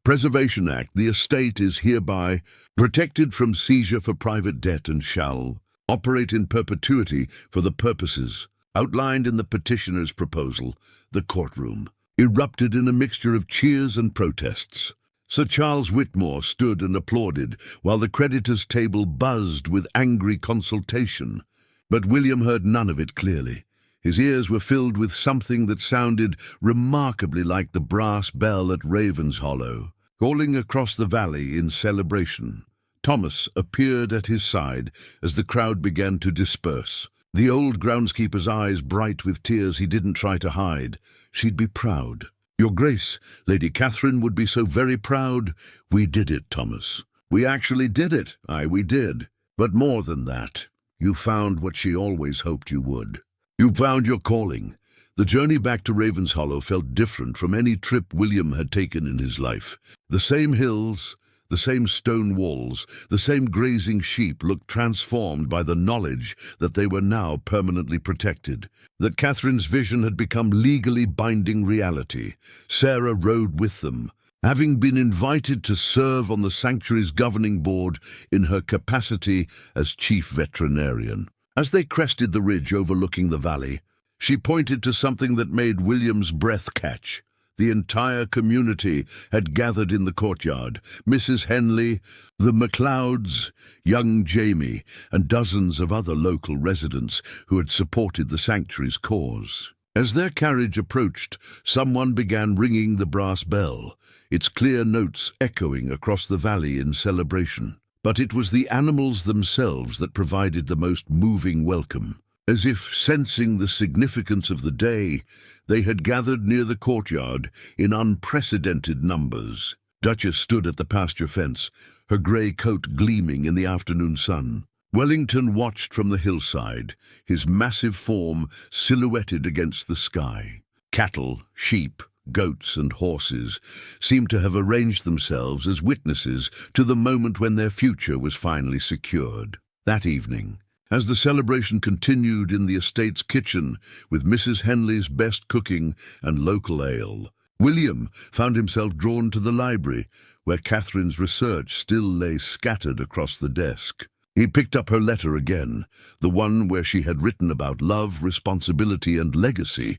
Preservation Act, the estate is hereby protected from seizure for private debt and shall operate in perpetuity for the purposes outlined in the petitioner's proposal. The courtroom erupted in a mixture of cheers and protests. Sir Charles Whitmore stood and applauded, while the creditors' table buzzed with angry consultation. But William heard none of it clearly. His ears were filled with something that sounded remarkably like the brass bell at Ravenshollow, calling across the valley in celebration. Thomas appeared at his side as the crowd began to disperse, the old groundskeeper's eyes bright with tears he didn't try to hide. She'd be proud. Your Grace, Lady Catherine would be so very proud. We did it, Thomas. We actually did it. Aye, we did. But more than that. You found what she always hoped you would. You found your calling. The journey back to Ravenshollow felt different from any trip William had taken in his life. The same hills, The same stone walls, the same grazing sheep looked transformed by the knowledge that they were now permanently protected, that Catherine's vision had become legally binding reality. Sarah rode with them, having been invited to serve on the sanctuary's governing board in her capacity as chief veterinarian. As they crested the ridge overlooking the valley, she pointed to something that made William's breath catch. The entire community had gathered in the courtyard. Mrs. Henley, the MacLeods, young Jamie, and dozens of other local residents who had supported the sanctuary's cause. As their carriage approached, someone began ringing the brass bell, its clear notes echoing across the valley in celebration. But it was the animals themselves that provided the most moving welcome. As if sensing the significance of the day, they had gathered near the courtyard in unprecedented numbers. Duchess stood at the pasture fence, her grey coat gleaming in the afternoon sun. Wellington watched from the hillside, his massive form silhouetted against the sky. Cattle, sheep, goats and horses seemed to have arranged themselves as witnesses to the moment when their future was finally secured. That evening, as the celebration continued in the estate's kitchen with Mrs. Henley's best cooking and local ale, William found himself drawn to the library, where Catherine's research still lay scattered across the desk. He picked up her letter again, the one where she had written about love, responsibility, and legacy.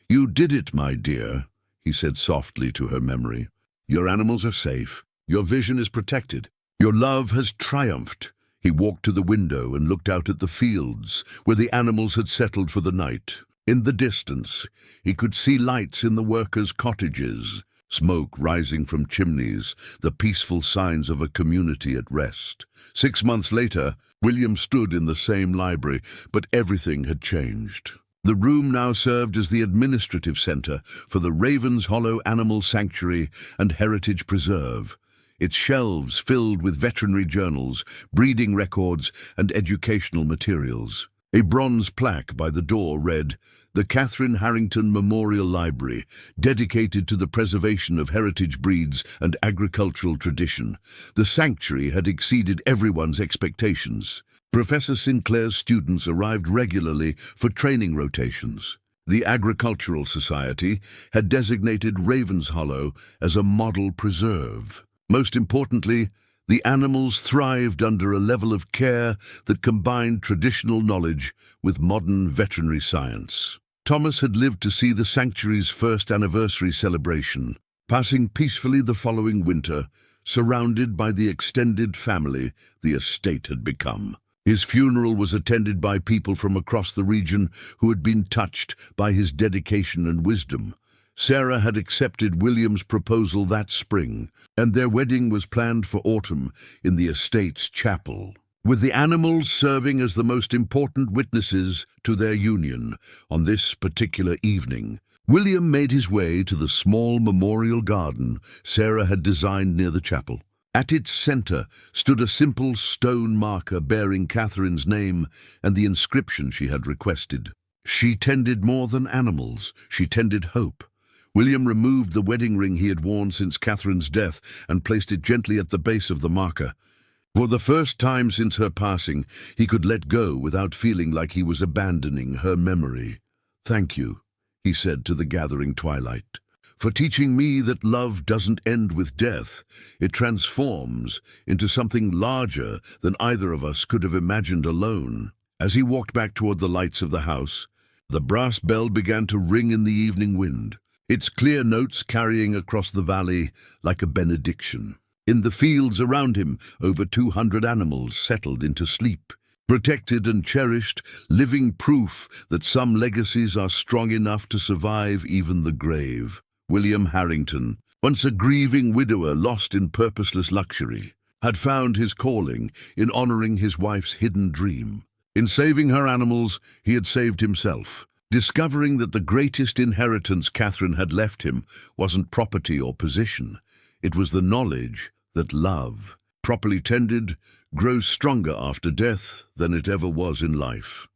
"You did it, my dear," he said softly to her memory. "Your animals are safe. Your vision is protected. Your love has triumphed." He walked to the window and looked out at the fields, where the animals had settled for the night. In the distance, he could see lights in the workers' cottages, smoke rising from chimneys, the peaceful signs of a community at rest. 6 months later, William stood in the same library, but everything had changed. The room now served as the administrative centre for the Ravenshollow Animal Sanctuary and Heritage Preserve, its shelves filled with veterinary journals, breeding records, and educational materials. A bronze plaque by the door read, "The Catherine Harrington Memorial Library, dedicated to the preservation of heritage breeds and agricultural tradition." The sanctuary had exceeded everyone's expectations. Professor Sinclair's students arrived regularly for training rotations. The Agricultural Society had designated Ravenshollow as a model preserve. Most importantly, the animals thrived under a level of care that combined traditional knowledge with modern veterinary science. Thomas had lived to see the sanctuary's first anniversary celebration, passing peacefully the following winter, surrounded by the extended family the estate had become. His funeral was attended by people from across the region who had been touched by his dedication and wisdom. Sarah had accepted William's proposal that spring, and their wedding was planned for autumn in the estate's chapel, with the animals serving as the most important witnesses to their union. On this particular evening, William made his way to the small memorial garden Sarah had designed near the chapel. At its center stood a simple stone marker bearing Catherine's name and the inscription she had requested. She tended more than animals, she tended hope. William removed the wedding ring he had worn since Catherine's death and placed it gently at the base of the marker. For the first time since her passing, he could let go without feeling like he was abandoning her memory. "Thank you," he said to the gathering twilight, "for teaching me that love doesn't end with death. It transforms into something larger than either of us could have imagined alone." As he walked back toward the lights of the house, the brass bell began to ring in the evening wind, its clear notes carrying across the valley like a benediction. In the fields around him, over 200 animals settled into sleep, protected and cherished, living proof that some legacies are strong enough to survive even the grave. William Harrington, once a grieving widower lost in purposeless luxury, had found his calling in honoring his wife's hidden dream. In saving her animals, he had saved himself, discovering that the greatest inheritance Catherine had left him wasn't property or position. It was the knowledge that love, properly tended, grows stronger after death than it ever was in life.